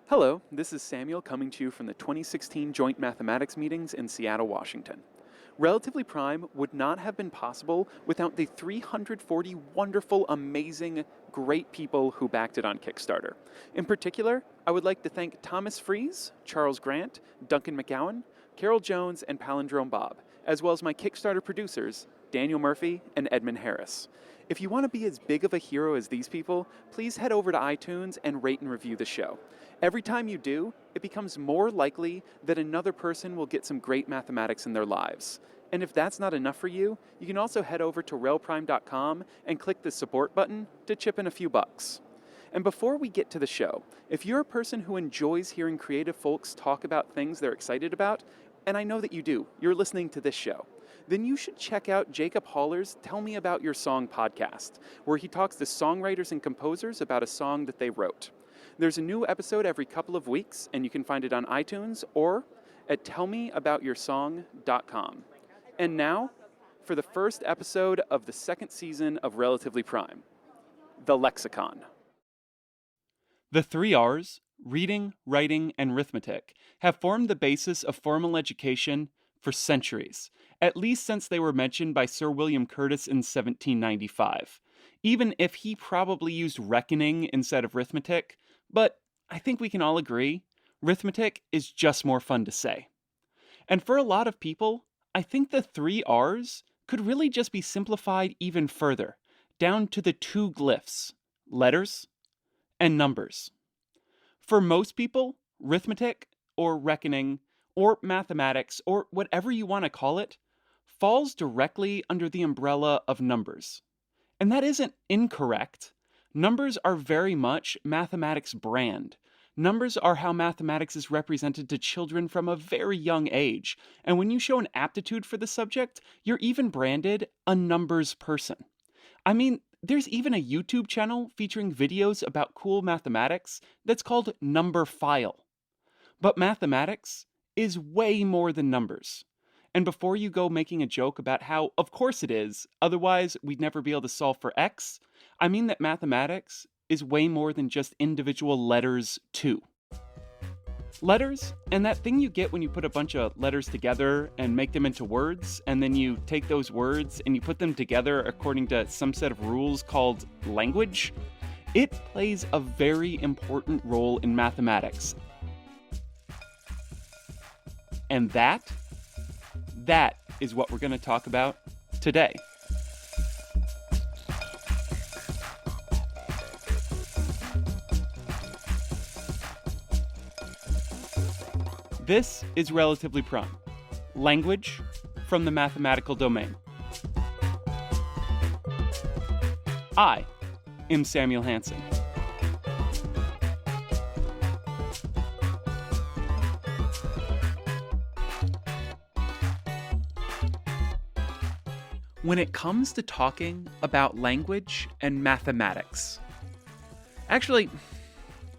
Hello, this is Samuel coming to you from the 2016 Joint Mathematics Meetings in Seattle, Washington. Relatively Prime would not have been possible without the 340 wonderful, amazing, great people who backed it on Kickstarter. In particular, I would like to thank Thomas Fries, Charles Grant, Duncan McGowan, Carol Jones, and Palindrome Bob, as well as my Kickstarter producers, Daniel Murphy and Edmund Harris. If you want to be as big of a hero as these people, please head over to iTunes and rate and review the show. Every time you do, it becomes more likely that another person will get some great mathematics in their lives. And if that's not enough for you, you can also head over to railprime.com and click the support button to chip in a few bucks. And before we get to the show, if you're a person who enjoys hearing creative folks talk about things they're excited about, and I know that you do, you're listening to this show, then you should check out Jacob Haller's Tell Me About Your Song podcast, where he talks to songwriters and composers about a song that they wrote. There's a new episode every couple of weeks, and you can find it on iTunes or at tellmeaboutyoursong.com. And now, for the first episode of the second season of Relatively Prime, the Lexicon. The 3 R's, reading, writing, and arithmetic, have formed the basis of formal education for centuries, at least since they were mentioned by Sir William Curtis in 1795, even if he probably used reckoning instead of arithmetic. But I think we can all agree, arithmetic is just more fun to say. And for a lot of people, I think the 3 R's could really just be simplified even further, down to the 2 glyphs, letters and numbers. For most people, arithmetic or reckoning or mathematics or whatever you want to call it falls directly under the umbrella of numbers. And that isn't incorrect. Numbers are very much mathematics' brand. Numbers are how mathematics is represented to children from a very young age. And when you show an aptitude for the subject, you're even branded a numbers person. I mean, there's even a YouTube channel featuring videos about cool mathematics that's called Numberphile. But mathematics is way more than numbers. And before you go making a joke about how, of course it is, otherwise we'd never be able to solve for X, I mean that mathematics is way more than just individual letters too. Letters, and that thing you get when you put a bunch of letters together and make them into words, and then you take those words and you put them together according to some set of rules called language, it plays a very important role in mathematics. And that is what we're going to talk about today. This is Relatively Prime, language from the mathematical domain. I am Samuel Hansen. When it comes to talking about language and mathematics, actually,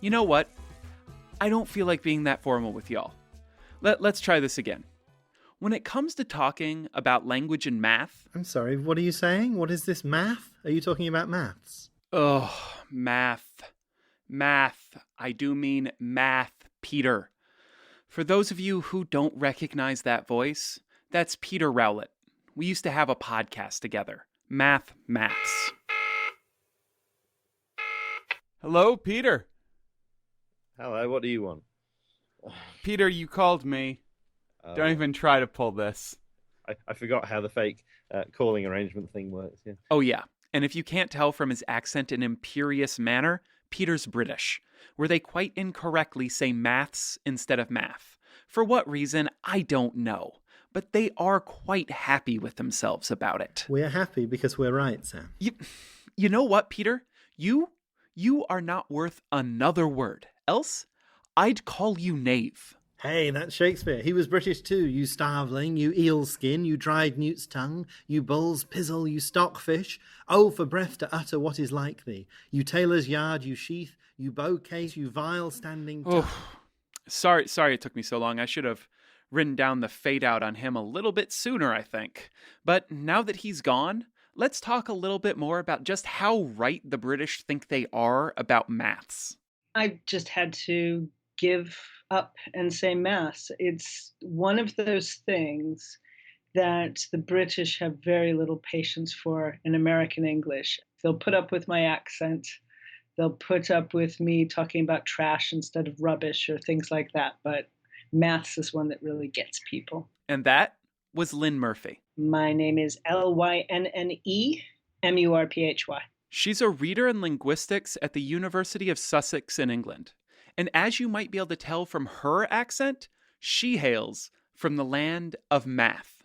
you know what? I don't feel like being that formal with y'all. Let's try this again. When it comes to talking about language and math... I'm sorry, what are you saying? What is this, math? Are you talking about maths? Oh, math. Math. I do mean math, Peter. For those of you who don't recognize that voice, that's Peter Rowlett. We used to have a podcast together. Maths. Hello, Peter. Hello, what do you want? Peter, you called me. Don't even try to pull this. I forgot how the fake calling arrangement thing works. Yeah. Oh, yeah. And if you can't tell from his accent and imperious manner, Peter's British, where they quite incorrectly say maths instead of math. For what reason, I don't know. But they are quite happy with themselves about it. We're happy because we're right, Sam. You know what, Peter? You are not worth another word. Else, I'd call you knave. Hey, that's Shakespeare. He was British too, you starveling, you eel skin, you dried newt's tongue, you bull's pizzle, you stockfish. Oh, for breath to utter what is like thee. You tailor's yard, you sheath, you bow case, you vile standing tongue. Oh, sorry it took me so long. I should have written down the fade out on him a little bit sooner, I think. But now that he's gone, let's talk a little bit more about just how right the British think they are about maths. I just had to give up and say maths. It's one of those things that the British have very little patience for in American English. They'll put up with my accent. They'll put up with me talking about trash instead of rubbish or things like that. But maths is one that really gets people. And that was Lynn Murphy. My name is Lynne Murphy. She's a reader in linguistics at the University of Sussex in England. And as you might be able to tell from her accent, she hails from the land of math.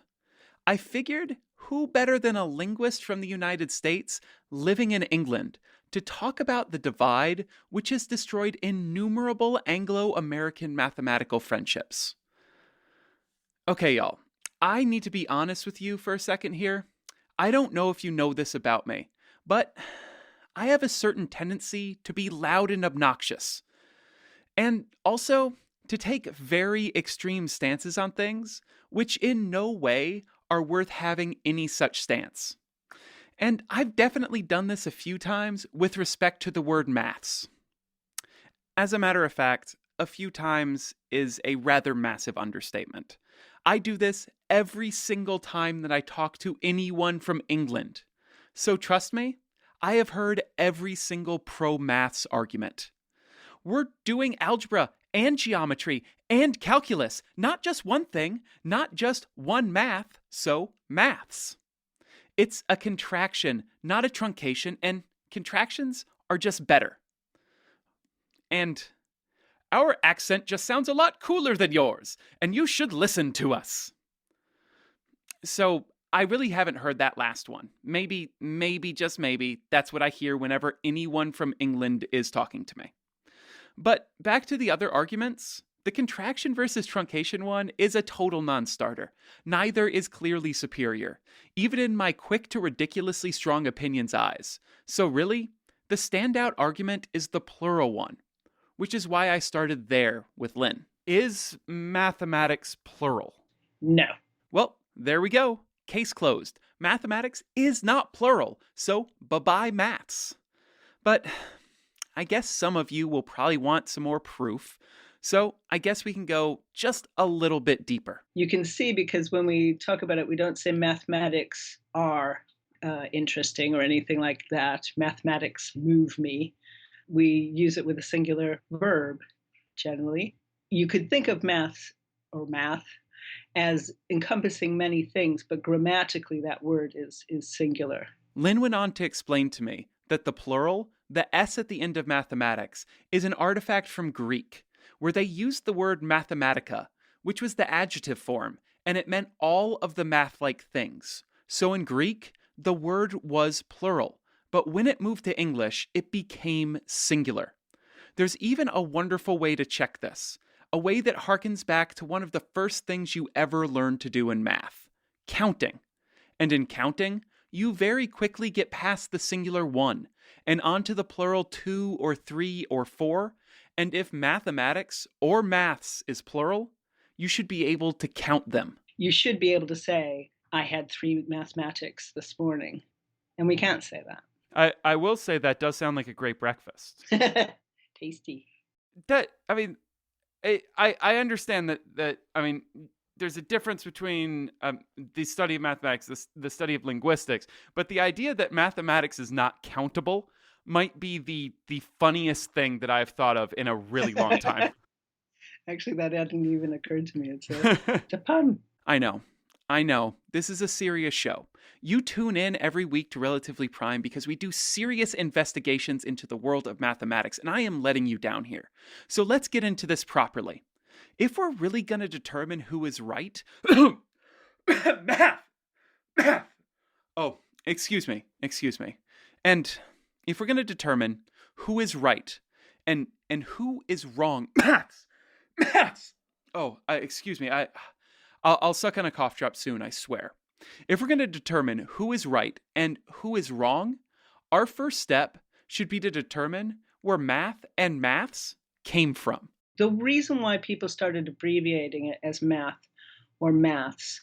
I figured who better than a linguist from the United States living in England to talk about the divide which has destroyed innumerable Anglo-American mathematical friendships. Okay, y'all, I need to be honest with you for a second here. I don't know if you know this about me, but I have a certain tendency to be loud and obnoxious. And also to take very extreme stances on things, which in no way are worth having any such stance. And I've definitely done this a few times with respect to the word maths. As a matter of fact, a few times is a rather massive understatement. I do this every single time that I talk to anyone from England. So trust me, I have heard every single pro-maths argument. We're doing algebra and geometry and calculus, not just one thing, not just one math, so maths. It's a contraction, not a truncation, and contractions are just better. And our accent just sounds a lot cooler than yours, and you should listen to us. So I really haven't heard that last one. Maybe, just maybe, that's what I hear whenever anyone from England is talking to me. But back to the other arguments, the contraction versus truncation one is a total non-starter. Neither is clearly superior, even in my quick to ridiculously strong opinion's eyes. So really, the standout argument is the plural one, which is why I started there with Lynn. Is mathematics plural? No. Well, there we go. Case closed. Mathematics is not plural, so bye-bye maths. But I guess some of you will probably want some more proof, so I guess we can go just a little bit deeper. You can see, because when we talk about it, we don't say mathematics are interesting or anything like that. Mathematics move me. We use it with a singular verb, generally. You could think of math as encompassing many things, but grammatically that word is singular. Lynn went on to explain to me that the plural, the S at the end of mathematics, is an artifact from Greek, where they used the word mathematica, which was the adjective form, and it meant all of the math-like things. So in Greek, the word was plural, but when it moved to English, it became singular. There's even a wonderful way to check this, a way that harkens back to one of the first things you ever learned to do in math, counting. And in counting, you very quickly get past the singular one and onto the plural 2 or 3 or 4, and if mathematics or maths is plural, you should be able to count them. You should be able to say, I had 3 mathematics this morning, and we can't say that. I will say that does sound like a great breakfast. Tasty. I understand that there's a difference between the study of mathematics, the study of linguistics, but the idea that mathematics is not countable might be the funniest thing that I've thought of in a really long time. Actually, that hadn't even occurred to me. It's a pun. I know. This is a serious show. You tune in every week to Relatively Prime because we do serious investigations into the world of mathematics, and I am letting you down here. So let's get into this properly. If we're really going to determine who is right... Math! Oh, excuse me. And if we're going to determine who is right and who is wrong... Maths! Oh, excuse me. I'll suck on a cough drop soon, I swear. If we're going to determine who is right and who is wrong, our first step should be to determine where math and maths came from. The reason why people started abbreviating it as math or maths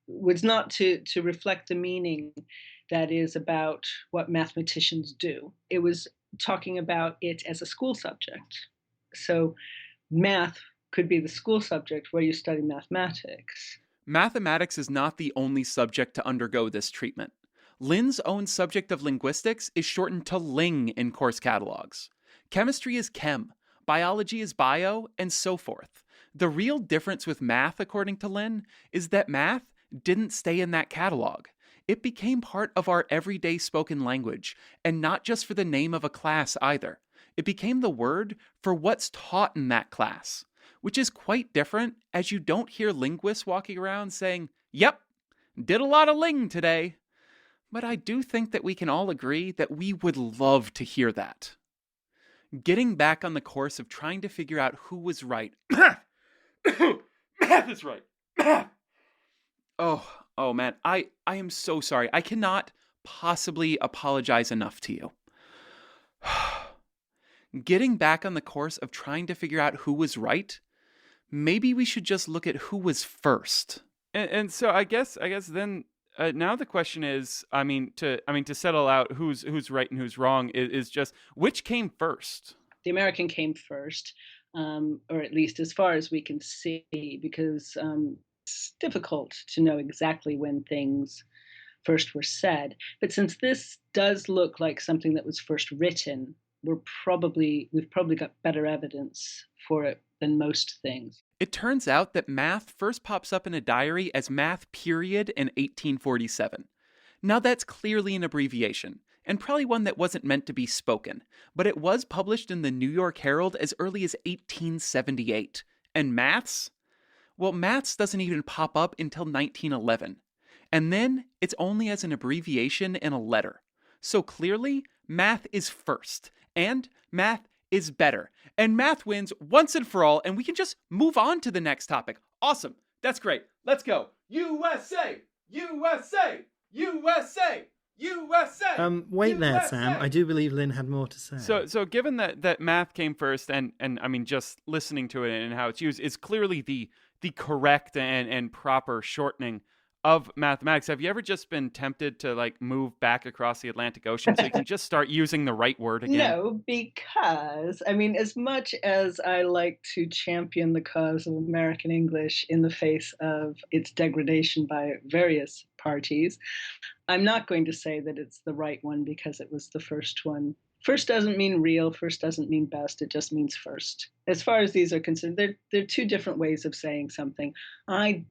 was not to reflect the meaning that is about what mathematicians do. It was talking about it as a school subject. So math could be the school subject where you study mathematics. Mathematics is not the only subject to undergo this treatment. Lynn's own subject of linguistics is shortened to Ling in course catalogs. Chemistry is chem, biology is bio, and so forth. The real difference with math, according to Lynn, is that math didn't stay in that catalog. It became part of our everyday spoken language, and not just for the name of a class either. It became the word for what's taught in that class, which is quite different, as you don't hear linguists walking around saying, "Yep, did a lot of Ling today." But I do think that we can all agree that we would love to hear that. Getting back on the course of trying to figure out who was right. Math is right. Oh man, I am so sorry. I cannot possibly apologize enough to you. Getting back on the course of trying to figure out who was right, maybe we should just look at who was first. And so I guess then now the question is, to settle out who's right and who's wrong is just which came first. The American came first, or at least as far as we can see, because it's difficult to know exactly when things first were said. But since this does look like something that was first written, we've probably got better evidence for it than most things. It turns out that math first pops up in a diary as math period in 1847. Now that's clearly an abbreviation, and probably one that wasn't meant to be spoken, but it was published in the New York Herald as early as 1878. And maths? Well, maths doesn't even pop up until 1911. And then it's only as an abbreviation in a letter. So clearly, math is first, and math is better. And math wins once and for all, and we can just move on to the next topic. Awesome. That's great. Let's go. USA! USA! USA! USA! Wait there, USA! Sam. I do believe Lynn had more to say. So given that math came first, and I mean, just listening to it and how it's used is clearly the correct and proper shortening of mathematics. Have you ever just been tempted to like move back across the Atlantic Ocean so you can just start using the right word again? No, because, I mean, as much as I like to champion the cause of American English in the face of its degradation by various parties, I'm not going to say that it's the right one because it was the first one. First doesn't mean real, first doesn't mean best, it just means first. As far as these are concerned, they're two different ways of saying something. I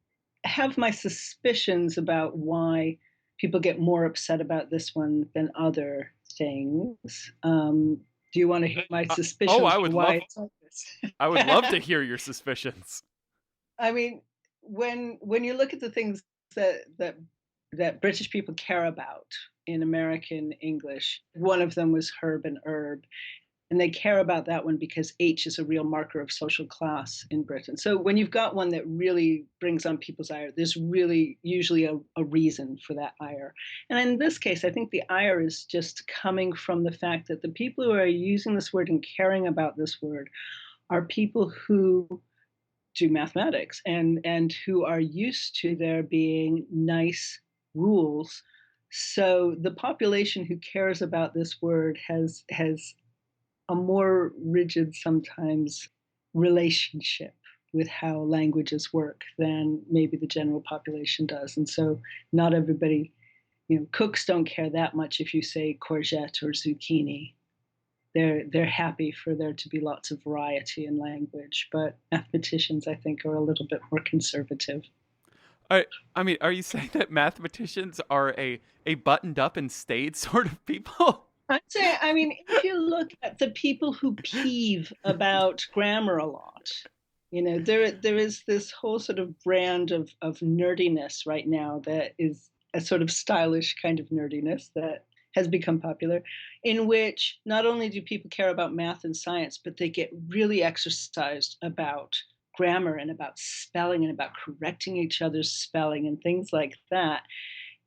have my suspicions about why people get more upset about this one than other things. Do you want to hear my suspicions? I would why love. it's like this? I would love to hear your suspicions. I mean, when you look at the things that British people care about in American English, one of them was herb and herb. And they care about that one because H is a real marker of social class in Britain. So when you've got one that really brings on people's ire, there's really usually a reason for that ire. And in this case, I think the ire is just coming from the fact that the people who are using this word and caring about this word are people who do mathematics and who are used to there being nice rules. So the population who cares about this word has a more rigid, sometimes, relationship with how languages work than maybe the general population does. And so not everybody, cooks don't care that much if you say courgette or zucchini. They're happy for there to be lots of variety in language, but mathematicians, I think, are a little bit more conservative. I mean, are you saying that mathematicians are a buttoned up and staid sort of people? I'd say, I mean, if you look at the people who peeve about grammar a lot, there is this whole sort of brand of nerdiness right now that is a sort of stylish kind of nerdiness that has become popular, in which not only do people care about math and science, but they get really exercised about grammar and about spelling and about correcting each other's spelling and things like that.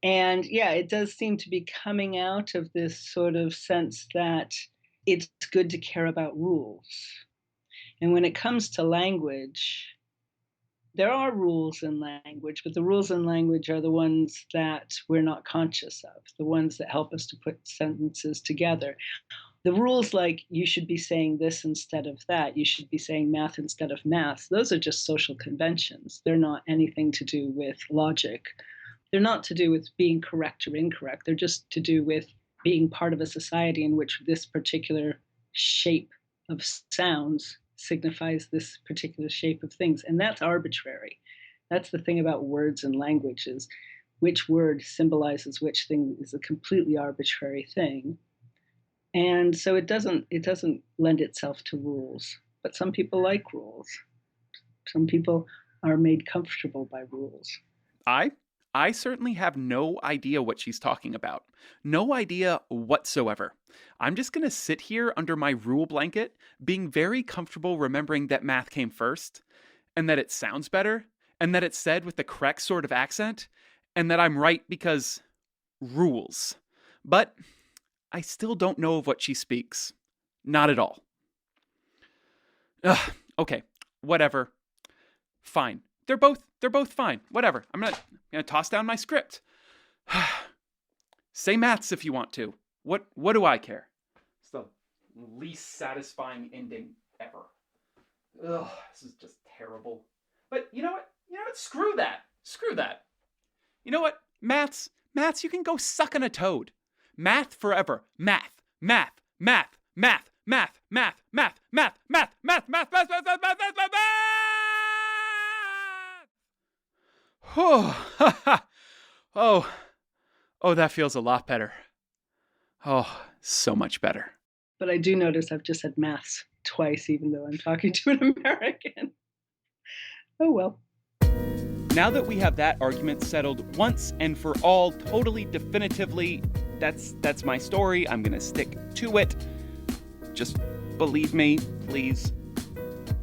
And yeah, it does seem to be coming out of this sort of sense that it's good to care about rules. And when it comes to language, there are rules in language, but the rules in language are the ones that we're not conscious of, the ones that help us to put sentences together. The rules like you should be saying this instead of that, you should be saying math instead of math, those are just social conventions. They're not anything to do with logic. They're not to do with being correct or incorrect. They're just to do with being part of a society in which this particular shape of sounds signifies this particular shape of things. And that's arbitrary. That's the thing about words and language is which word symbolizes which thing is a completely arbitrary thing. And so it doesn't lend itself to rules. But some people like rules. Some people are made comfortable by rules. I certainly have no idea what she's talking about. No idea whatsoever. I'm just going to sit here under my rule blanket, being very comfortable remembering that math came first, and that it sounds better, and that it's said with the correct sort of accent, and that I'm right because rules. But I still don't know of what she speaks. Not at all. Ugh, okay, whatever. Fine. They're both fine. Whatever. I'm gonna toss down my script. Say maths if you want to. What do I care? It's the least satisfying ending ever. Ugh, this is just terrible. But you know what? Screw that. You know what? Maths, you can go suck on a toad. Math forever. Math. Oh, that feels a lot better. Oh, so much better. But I do notice I've just said maths twice, even though I'm talking to an American. Oh well. Now that we have that argument settled once and for all, totally definitively, that's my story. I'm gonna stick to it. Just believe me, please.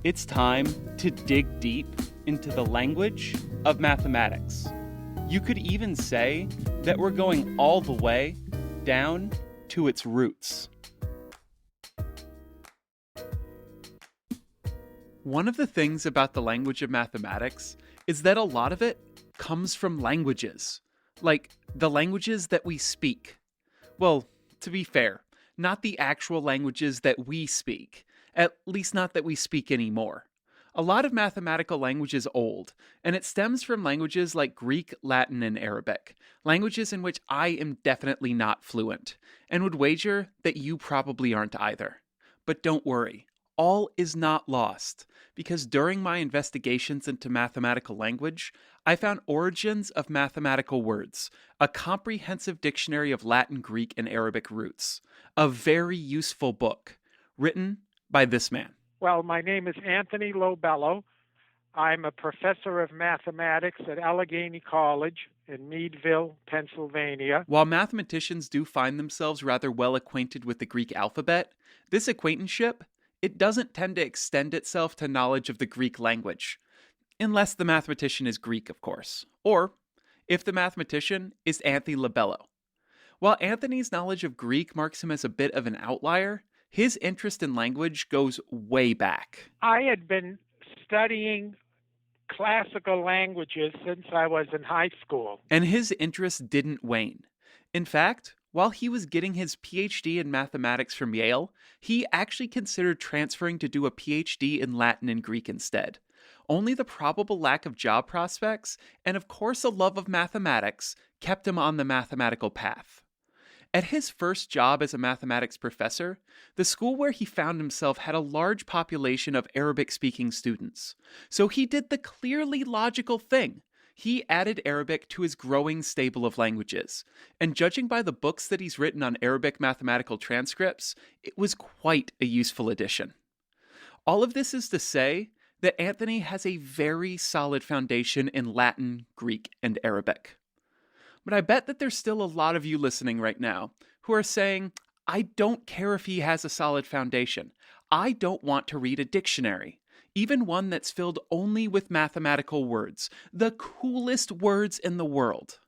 It's time to dig deep into the language of mathematics. You could even say that we're going all the way down to its roots. One of the things about the language of mathematics is that a lot of it comes from languages, like the languages that we speak. Well, to be fair, not the actual languages that we speak, at least not that we speak anymore. A lot of mathematical language is old, and it stems from languages like Greek, Latin, and Arabic, languages in which I am definitely not fluent, and would wager that you probably aren't either. But don't worry, all is not lost, because during my investigations into mathematical language, I found Origins of Mathematical Words, a comprehensive dictionary of Latin, Greek, and Arabic roots, a very useful book, written by this man. Well, my name is Anthony Lobello. I'm a professor of mathematics at Allegheny College in Meadville, Pennsylvania. While mathematicians do find themselves rather well acquainted with the Greek alphabet, this acquaintanceship, it doesn't tend to extend itself to knowledge of the Greek language. Unless the mathematician is Greek, of course. Or if the mathematician is Anthony Lobello. While Anthony's knowledge of Greek marks him as a bit of an outlier, his interest in language goes way back. I had been studying classical languages since I was in high school. And his interest didn't wane. In fact, while he was getting his PhD in mathematics from Yale, he actually considered transferring to do a PhD in Latin and Greek instead. Only the probable lack of job prospects, and of course a love of mathematics, kept him on the mathematical path. At his first job as a mathematics professor, the school where he found himself had a large population of Arabic-speaking students. So he did the clearly logical thing. He added Arabic to his growing stable of languages. And judging by the books that he's written on Arabic mathematical transcripts, it was quite a useful addition. All of this is to say that Anthony has a very solid foundation in Latin, Greek, and Arabic. But I bet that there's still a lot of you listening right now who are saying, I don't care if he has a solid foundation. I don't want to read a dictionary, even one that's filled only with mathematical words, the coolest words in the world.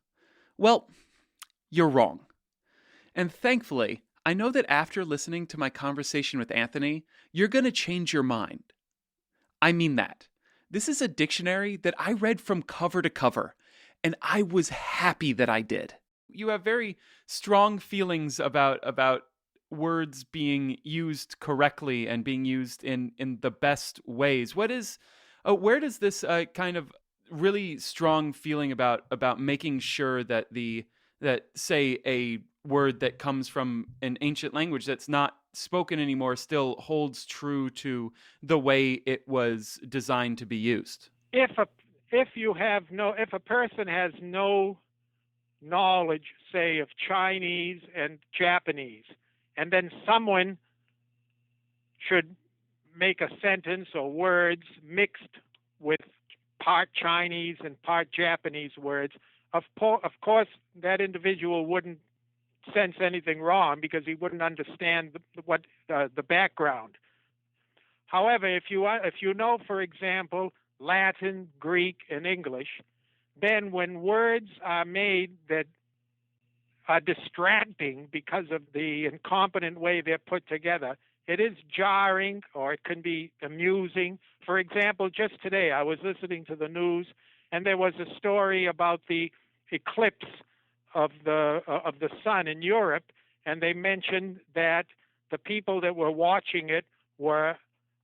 Well, you're wrong. And thankfully, I know that after listening to my conversation with Anthony, you're going to change your mind. I mean that. This is a dictionary that I read from cover to cover, and I was happy that I did. You have very strong feelings about words being used correctly and being used in the best ways. Where does this kind of really strong feeling about making sure that say a word that comes from an ancient language that's not spoken anymore still holds true to the way it was designed to be used? If a person has no knowledge, say, of Chinese and Japanese, and then someone should make a sentence or words mixed with part Chinese and part Japanese words, of course that individual wouldn't sense anything wrong because he wouldn't understand the background. However, if you know, for example, Latin, Greek, and English, then when words are made that are distracting because of the incompetent way they're put together, it is jarring, or it can be amusing. For example, just today I was listening to the news, and there was a story about the eclipse of the sun in Europe, and they mentioned that the people that were watching it were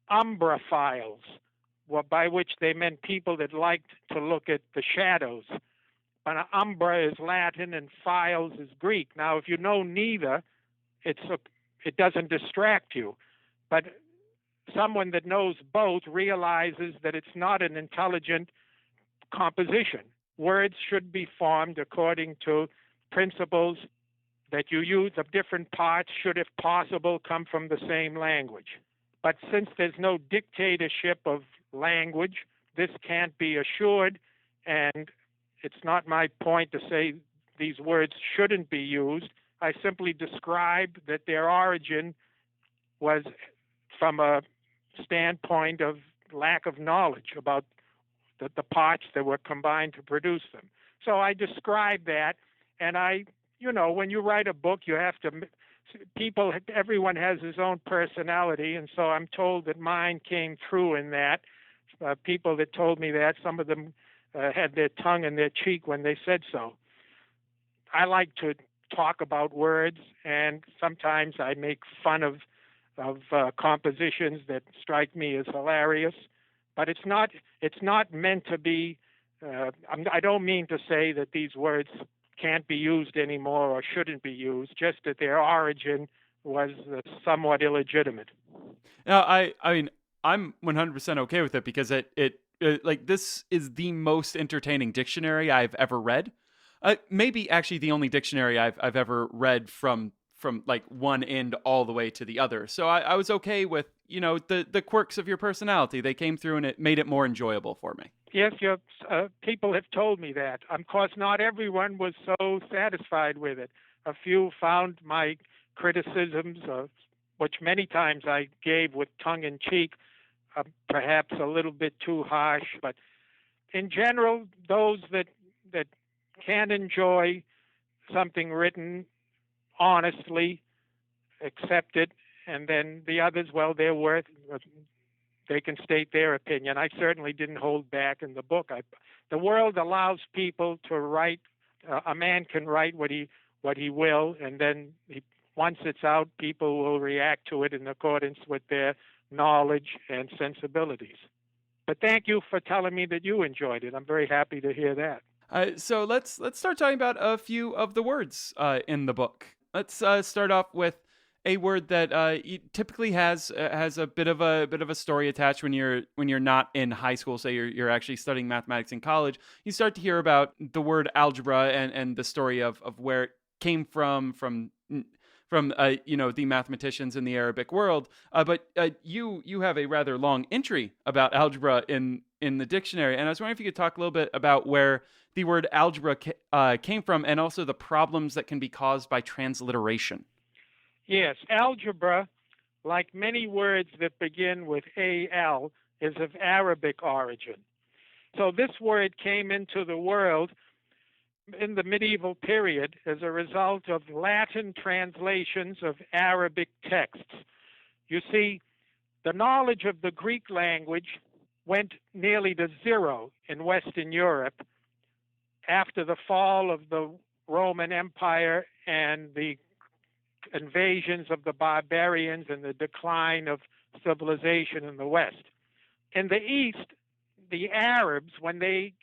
Numberphiles, by which they meant people that liked to look at the shadows. But umbra is Latin and files is Greek. Now, if you know neither, it doesn't distract you. But someone that knows both realizes that it's not an intelligent composition. Words should be formed according to principles that you use of different parts should, if possible, come from the same language. But since there's no dictatorship of language, this can't be assured, and it's not my point to say these words shouldn't be used. I simply described that their origin was from a standpoint of lack of knowledge about the parts that were combined to produce them. So I described that, and when you write a book, you have to, everyone has his own personality, and so I'm told that mine came through in that. People that told me that, some of them had their tongue in their cheek when they said so. I like to talk about words, and sometimes I make fun of compositions that strike me as hilarious. But it's not meant to be. I don't mean to say that these words can't be used anymore or shouldn't be used. Just that their origin was somewhat illegitimate. Now, I mean, I'm 100% okay with it because it like this is the most entertaining dictionary I've ever read. Maybe actually the only dictionary I've ever read from like one end all the way to the other. So I was okay with, the quirks of your personality. They came through and it made it more enjoyable for me. Yes, people have told me that. Of course, not everyone was so satisfied with it. A few found my criticisms, which many times I gave with tongue-in-cheek, perhaps a little bit too harsh. But in general, those that can enjoy something written honestly accept it, and then the others, well, they can state their opinion. I certainly didn't hold back in the book. The world allows people to write. A man can write what he will, and then once it's out, people will react to it in accordance with their knowledge and sensibilities. But thank you for telling me that you enjoyed it. I'm very happy to hear that. So let's start talking about a few of the words in the book. Let's start off with a word that typically has a bit of a story attached when you're not in high school. Say you're actually studying mathematics in college. You start to hear about the word algebra and the story of where it came from the mathematicians in the Arabic world. But you have a rather long entry about algebra in the dictionary, and I was wondering if you could talk a little bit about where the word algebra came from, and also the problems that can be caused by transliteration. Yes, algebra, like many words that begin with AL, is of Arabic origin. So this word came into the world in the medieval period as a result of Latin translations of Arabic texts. You see, the knowledge of the Greek language went nearly to zero in Western Europe after the fall of the Roman Empire and the invasions of the barbarians and the decline of civilization in the West. In the East, the Arabs, when they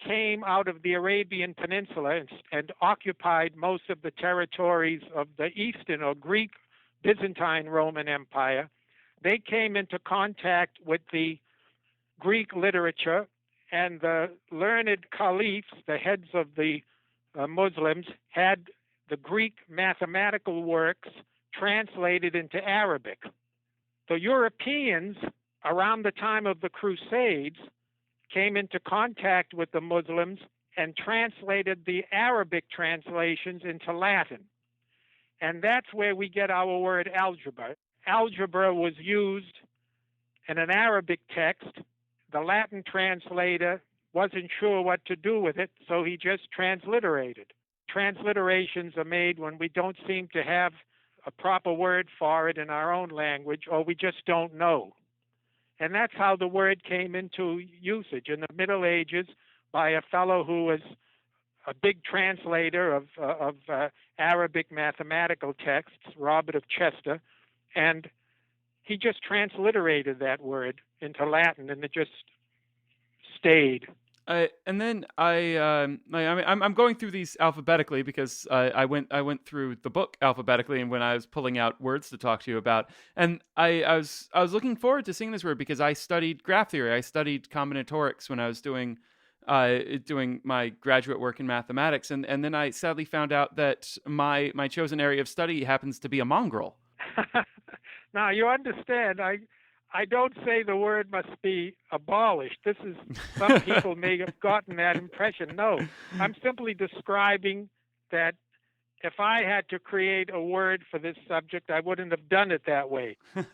came out of the Arabian Peninsula and occupied most of the territories of the Eastern or Greek Byzantine Roman Empire, they came into contact with the Greek literature, and the learned caliphs, the heads of the Muslims, had the Greek mathematical works translated into Arabic. The Europeans, around the time of the Crusades, came into contact with the Muslims and translated the Arabic translations into Latin. And that's where we get our word algebra. Algebra was used in an Arabic text. The Latin translator wasn't sure what to do with it, so he just transliterated. Transliterations are made when we don't seem to have a proper word for it in our own language, or we just don't know. And that's how the word came into usage in the Middle Ages by a fellow who was a big translator of Arabic mathematical texts, Robert of Chester, and he just transliterated that word into Latin, and it just stayed. And then I'm going through these alphabetically because I went through the book alphabetically, and when I was pulling out words to talk to you about, and I was looking forward to seeing this word because I studied graph theory. I studied combinatorics when I was doing my graduate work in mathematics, and then I sadly found out that my chosen area of study happens to be a mongrel. Now you understand, I don't say the word must be abolished. This is, some people may have gotten that impression. No, I'm simply describing that if I had to create a word for this subject, I wouldn't have done it that way. Well,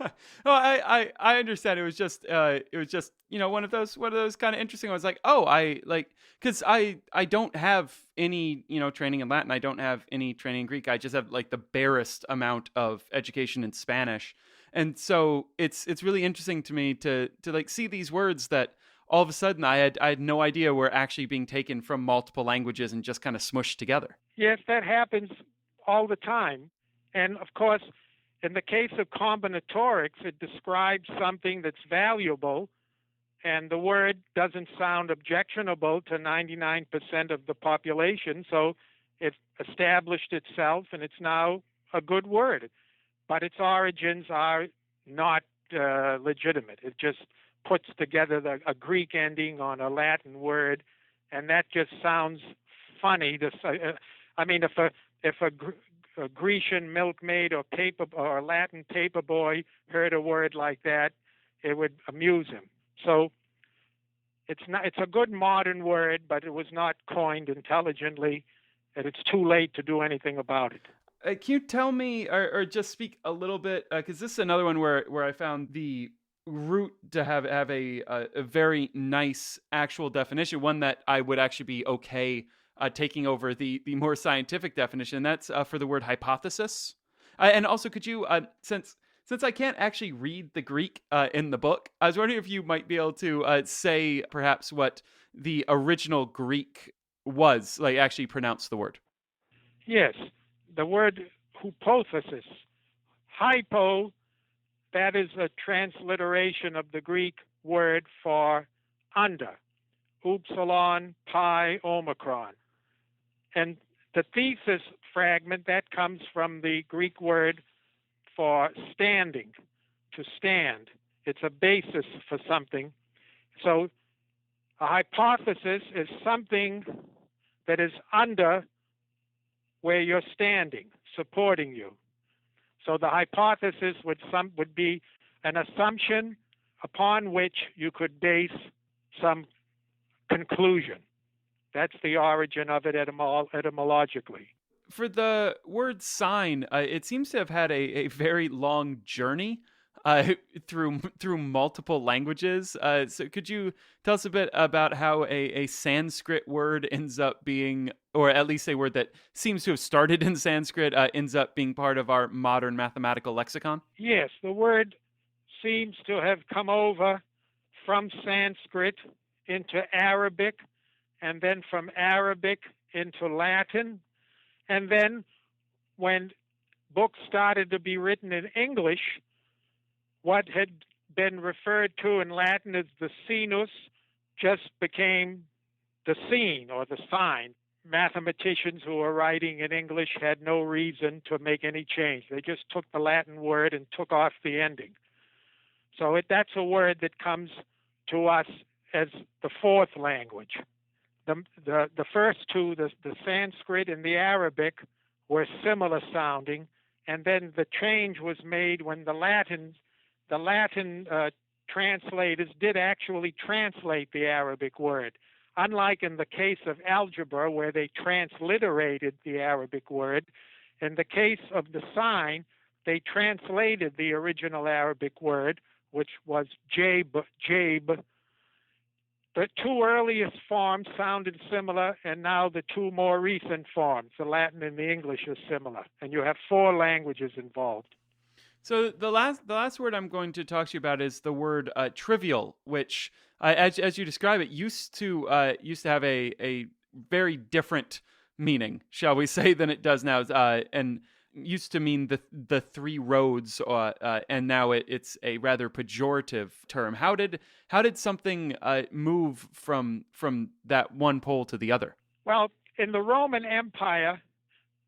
I understand. It was just one of those kind of interesting ones. Like, because I don't have any training in Latin. I don't have any training in Greek. I just have like the barest amount of education in Spanish. And so it's really interesting to me to like see these words that all of a sudden I had no idea were actually being taken from multiple languages and just kind of smushed together. Yes, that happens all the time. And of course, in the case of combinatorics, it describes something that's valuable, and the word doesn't sound objectionable to 99% of the population, so it established itself, and it's now a good word. But its origins are not legitimate. It just puts together a Greek ending on a Latin word, and that just sounds funny. If a Grecian milkmaid or a Latin paper boy heard a word like that, it would amuse him. So it's a good modern word, but it was not coined intelligently, and it's too late to do anything about it. Can you tell me, or just speak a little bit, because this is another one where I found the root to have a very nice actual definition, one that I would actually be okay taking over the more scientific definition. That's for the word hypothesis. And also, could you, since I can't actually read the Greek in the book, I was wondering if you might be able to say perhaps what the original Greek was, like actually pronounce the word. Yes. The word hypothesis, hypo, that is a transliteration of the Greek word for under, upsilon, pi, omicron. And the thesis fragment, that comes from the Greek word for standing, to stand. It's a basis for something. So a hypothesis is something that is under where you're standing, supporting you. So the hypothesis would be an assumption upon which you could base some conclusion. That's the origin of it etymologically. For the word sign, it seems to have had a very long journey through multiple languages. So could you tell us a bit about how a Sanskrit word ends up being, or at least a word that seems to have started in Sanskrit, ends up being part of our modern mathematical lexicon? Yes, the word seems to have come over from Sanskrit into Arabic, and then from Arabic into Latin. And then when books started to be written in English, what had been referred to in Latin as the sinus just became the scene or the sign. Mathematicians who were writing in English had no reason to make any change. They just took the Latin word and took off the ending. So that's a word that comes to us as the fourth language. The first two, the Sanskrit and the Arabic, were similar sounding, and then the change was made when the Latin translators did actually translate the Arabic word. Unlike in the case of algebra, where they transliterated the Arabic word, in the case of the sign, they translated the original Arabic word, which was jabe. The two earliest forms sounded similar, and now the two more recent forms, the Latin and the English, are similar, and you have 4 languages involved. So the last word I'm going to talk to you about is the word trivial, which, as you describe it, used to have a very different meaning, shall we say, than it does now, and used to mean the 3 roads, and now it's a rather pejorative term. How did something move from that one pole to the other? Well, in the Roman Empire,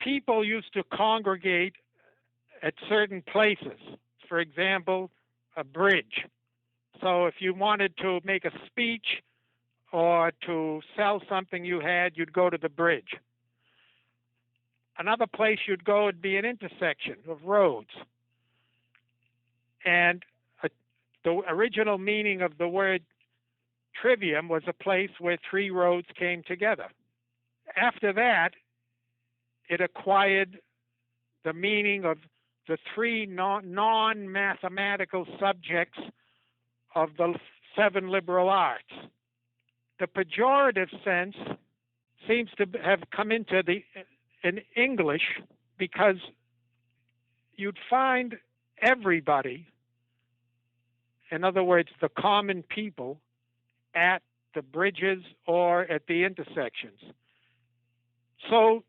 people used to congregate at certain places. For example, a bridge. So if you wanted to make a speech or to sell something you had, you'd go to the bridge. Another place you'd go would be an intersection of roads. And the original meaning of the word trivium was a place where 3 roads came together. After that, it acquired the meaning of the 3 non-mathematical subjects of the 7 liberal arts. The pejorative sense seems to have come into in English because you'd find everybody, in other words, the common people, at the bridges or at the intersections. So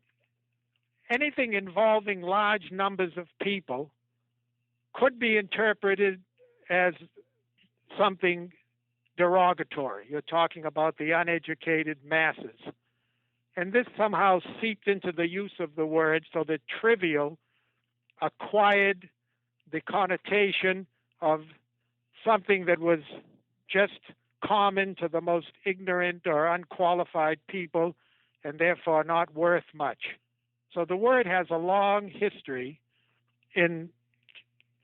anything involving large numbers of people could be interpreted as something derogatory. You're talking about the uneducated masses. And this somehow seeped into the use of the word so that trivial acquired the connotation of something that was just common to the most ignorant or unqualified people and therefore not worth much. So the word has a long history in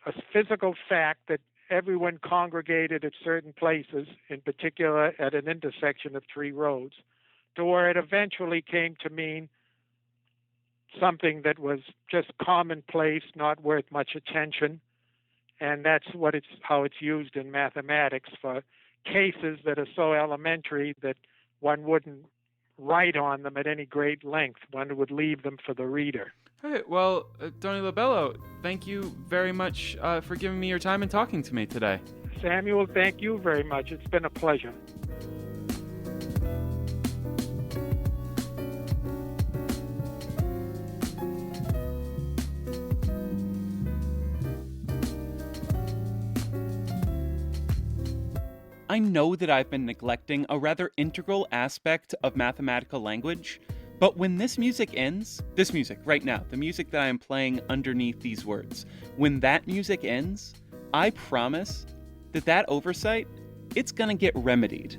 a physical fact that everyone congregated at certain places, in particular at an intersection of 3 roads, to where it eventually came to mean something that was just commonplace, not worth much attention. And that's how it's used in mathematics for cases that are so elementary that one wouldn't write on them at any great length. One would leave them for the reader. All right. Well, Tony Labello, thank you very much for giving me your time and talking to me today. Samuel, thank you very much. It's been a pleasure. I know that I've been neglecting a rather integral aspect of mathematical language, but when this music ends, this music right now, the music that I am playing underneath these words, when that music ends, I promise that oversight, it's gonna get remedied.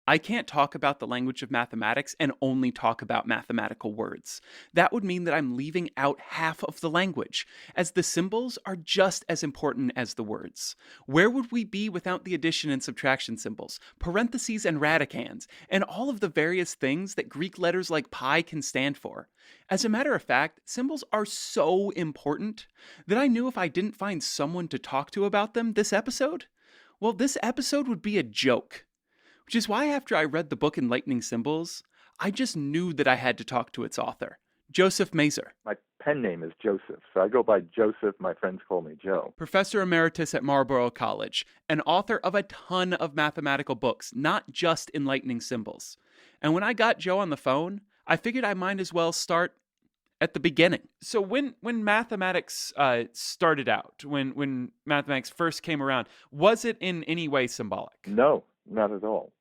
I can't talk about the language of mathematics and only talk about mathematical words. That would mean that I'm leaving out half of the language, as the symbols are just as important as the words. Where would we be without the addition and subtraction symbols, parentheses and radicands, and all of the various things that Greek letters like pi can stand for? As a matter of fact, symbols are so important that I knew if I didn't find someone to talk to about them this episode, well, this episode would be a joke. Which is why after I read the book Enlightening Symbols, I just knew that I had to talk to its author, Joseph Mazer. My pen name is Joseph. So I go by Joseph. My friends call me Joe. Professor Emeritus at Marlborough College, and author of a ton of mathematical books, not just enlightening symbols. And when I got Joe on the phone, I figured I might as well start at the beginning. So when mathematics started out, when mathematics first came around, was it in any way symbolic? No, not at all.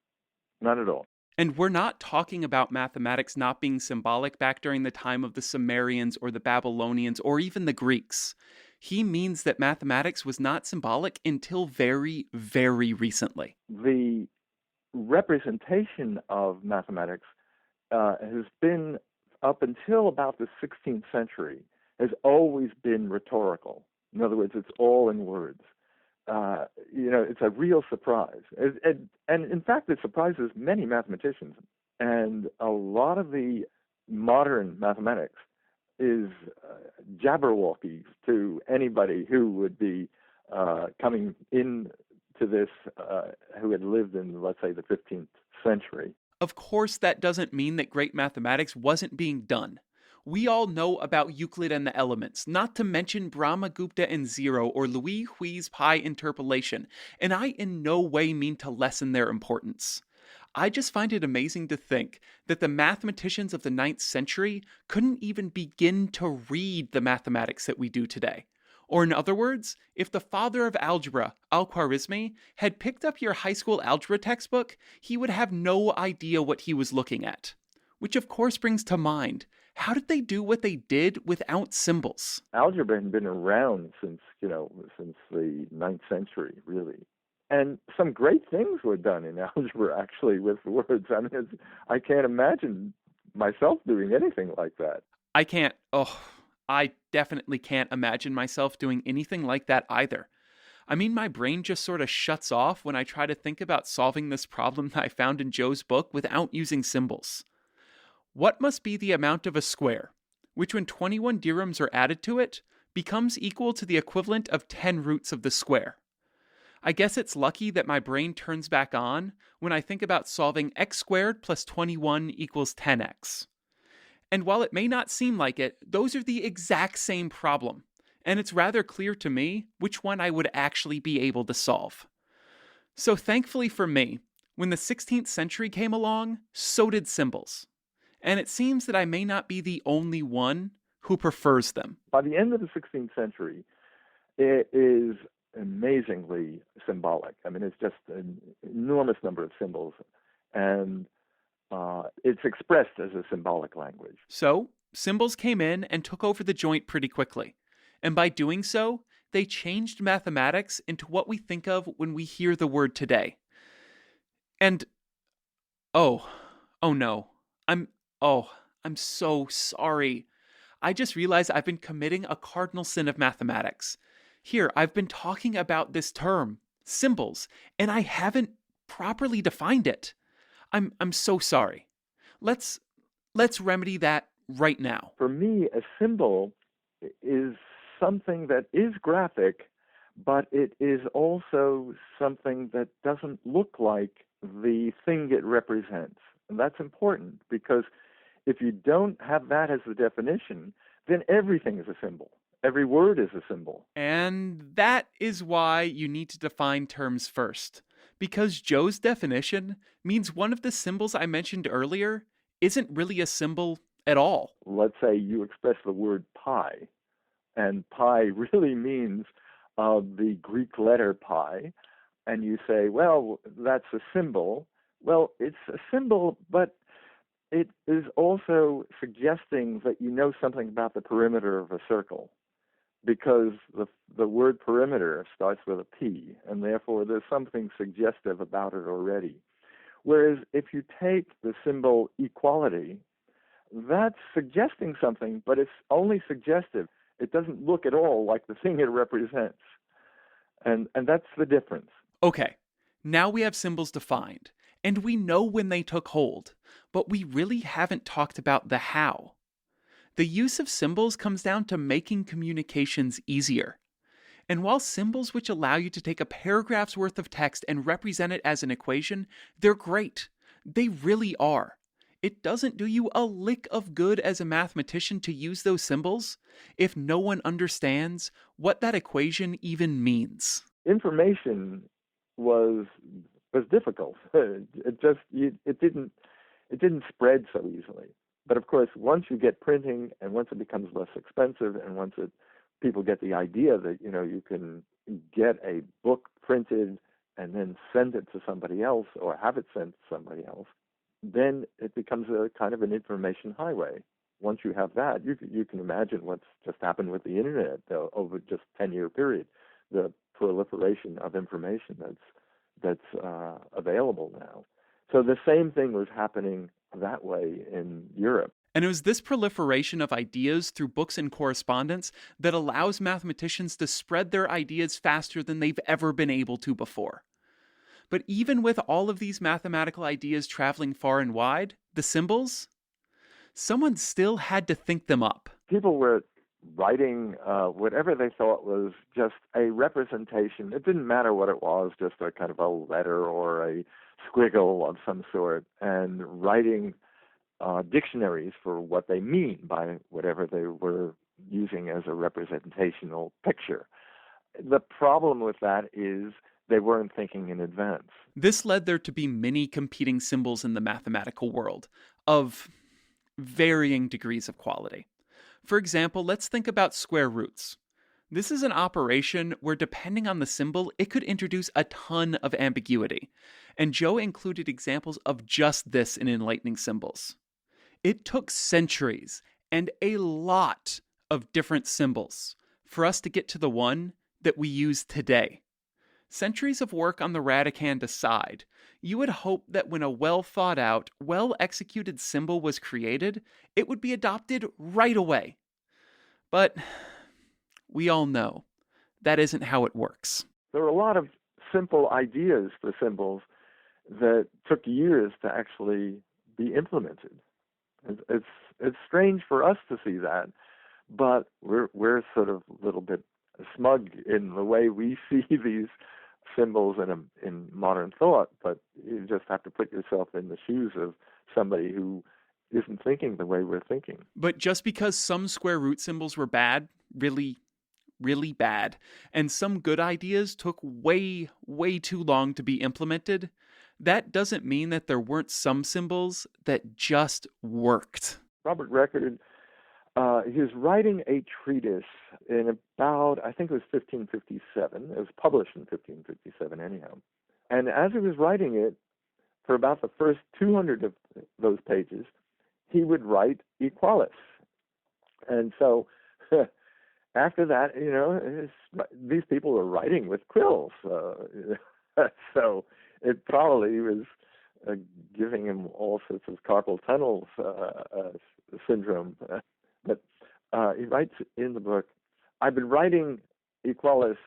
Not at all. And we're not talking about mathematics not being symbolic back during the time of the Sumerians or the Babylonians or even the Greeks. He means that mathematics was not symbolic until very, very recently. The representation of mathematics has been, up until about the 16th century, has always been rhetorical. In other words, it's all in words. It's a real surprise. And in fact, it surprises many mathematicians. And a lot of the modern mathematics is jabberwocky to anybody who would be coming into this, who had lived in, let's say, the 15th century. Of course, that doesn't mean that great mathematics wasn't being done. We all know about Euclid and the elements, not to mention Brahmagupta and zero or Louis Hui's pi interpolation, and I in no way mean to lessen their importance. I just find it amazing to think that the mathematicians of the 9th century couldn't even begin to read the mathematics that we do today. Or in other words, if the father of algebra, Al-Khwarizmi, had picked up your high school algebra textbook, he would have no idea what he was looking at. Which of course brings to mind, how did they do what they did without symbols? Algebra had been around since the 9th century, really. And some great things were done in algebra, actually, with words. I mean, I can't imagine myself doing anything like that. I definitely can't imagine myself doing anything like that either. I mean, my brain just sort of shuts off when I try to think about solving this problem that I found in Joe's book without using symbols. What must be the amount of a square, which when 21 dirhams are added to it, becomes equal to the equivalent of 10 roots of the square? I guess it's lucky that my brain turns back on when I think about solving x squared plus 21 equals 10x. And while it may not seem like it, those are the exact same problem, and it's rather clear to me which one I would actually be able to solve. So thankfully for me, when the 16th century came along, so did symbols. And it seems that I may not be the only one who prefers them. By the end of the 16th century, it is amazingly symbolic. I mean, it's just an enormous number of symbols, and it's expressed as a symbolic language. So, symbols came in and took over the joint pretty quickly. And by doing so, they changed mathematics into what we think of when we hear the word today. And, oh no, I'm so sorry. I just realized I've been committing a cardinal sin of mathematics. Here, I've been talking about this term, symbols, and I haven't properly defined it. I'm so sorry. Let's remedy that right now. For me, a symbol is something that is graphic, but it is also something that doesn't look like the thing it represents. And that's important, because if you don't have that as the definition, then everything is a symbol. Every word is a symbol. And that is why you need to define terms first. Because Joe's definition means one of the symbols I mentioned earlier isn't really a symbol at all. Let's say you express the word pi, and pi really means the Greek letter pi, and you say, well, that's a symbol. Well, it's a symbol, but it is also suggesting that you know something about the perimeter of a circle, because the word perimeter starts with a P, and therefore there's something suggestive about it already. Whereas if you take the symbol equality, that's suggesting something, but it's only suggestive. It doesn't look at all like the thing it represents. And that's the difference. Okay, now we have symbols defined, and we know when they took hold, but we really haven't talked about the how. The use of symbols comes down to making communications easier. And while symbols which allow you to take a paragraph's worth of text and represent it as an equation, they're great. They really are. it doesn't do you a lick of good as a mathematician to use those symbols if no one understands what that equation even means. Information was difficult. It didn't spread so easily. But of course, once you get printing, and once it becomes less expensive, and people get the idea that you can get a book printed and then send it to somebody else or have it sent to somebody else, then it becomes a kind of an information highway. Once you have that, you can imagine what's just happened with the internet over just a 10-year period, the proliferation of information that's available now. So the same thing was happening that way in Europe. And it was this proliferation of ideas through books and correspondence that allows mathematicians to spread their ideas faster than they've ever been able to before. But even with all of these mathematical ideas traveling far and wide, the symbols, someone still had to think them up. People were writing whatever they thought was just a representation. It didn't matter what it was, just a kind of a letter or a squiggle of some sort, and writing dictionaries for what they mean by whatever they were using as a representational picture. The problem with that is they weren't thinking in advance. This led there to be many competing symbols in the mathematical world of varying degrees of quality. For example, let's think about square roots. This is an operation where, depending on the symbol, it could introduce a ton of ambiguity. And Joe included examples of just this in Enlightening Symbols. It took centuries and a lot of different symbols for us to get to the one that we use today. Centuries of work on the radicand aside, you would hope that when a well-thought-out, well-executed symbol was created, it would be adopted right away. But we all know that isn't how it works. There were a lot of simple ideas for symbols that took years to actually be implemented. It's strange for us to see that, but we're sort of a little bit smug in the way we see these symbols in modern thought. But you just have to put yourself in the shoes of somebody who isn't thinking the way we're thinking. But just because some square root symbols were bad, really bad, and some good ideas took way too long to be implemented, that doesn't mean that there weren't some symbols that just worked. Robert Rector, he was writing a treatise in about, I think it was 1557. It was published in 1557 anyhow. And as he was writing it, for about the first 200 of those pages, he would write equalis. And so after that, these people were writing with quills. So it probably was giving him all sorts of carpal tunnel syndrome. But he writes in the book, I've been writing equalis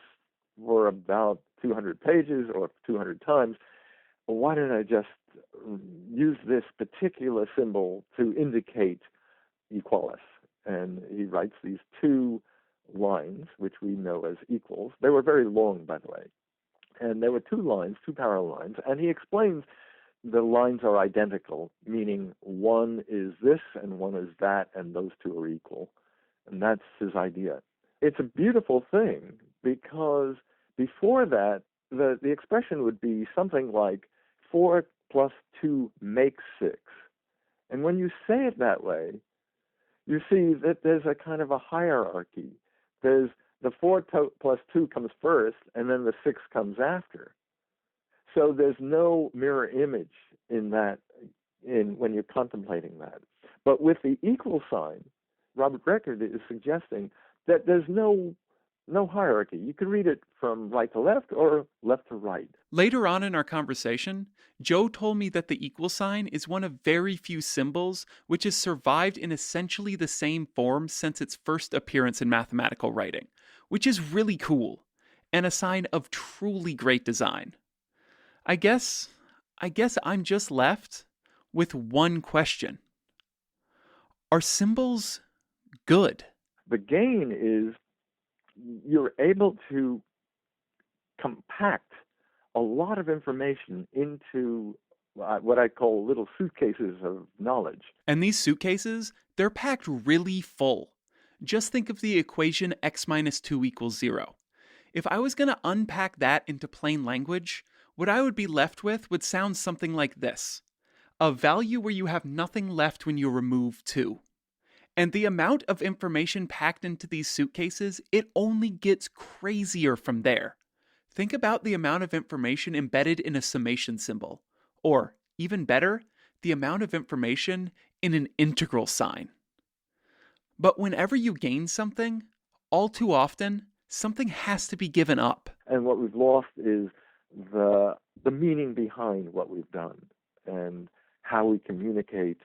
for about 200 pages or 200 times. Why don't I just use this particular symbol to indicate equalis? And he writes these two lines, which we know as equals. They were very long, by the way. And there were two lines, two parallel lines, and he explains the lines are identical, meaning one is this and one is that, and those two are equal. And that's his idea. It's a beautiful thing, because before that, the expression would be something like 4 plus 2 makes 6. And when you say it that way, you see that there's a kind of a hierarchy. There's the 4 plus 2 comes first, and then the 6 comes after. So there's no mirror image in that, when you're contemplating that. But with the equal sign, Robert Rector is suggesting that there's no hierarchy. You can read it from right to left or left to right. Later on in our conversation, Joe told me that the equal sign is one of very few symbols which has survived in essentially the same form since its first appearance in mathematical writing, which is really cool, and a sign of truly great design. I guess I'm just left with one question. Are symbols good? The gain is you're able to compact a lot of information into what I call little suitcases of knowledge. And these suitcases, they're packed really full. Just think of the equation x minus 2 equals 0. If I was going to unpack that into plain language, what I would be left with would sound something like this. A value where you have nothing left when you remove 2. And the amount of information packed into these suitcases, it only gets crazier from there. Think about the amount of information embedded in a summation symbol. Or, even better, the amount of information in an integral sign. But whenever you gain something, all too often, something has to be given up. And what we've lost is the meaning behind what we've done and how we communicate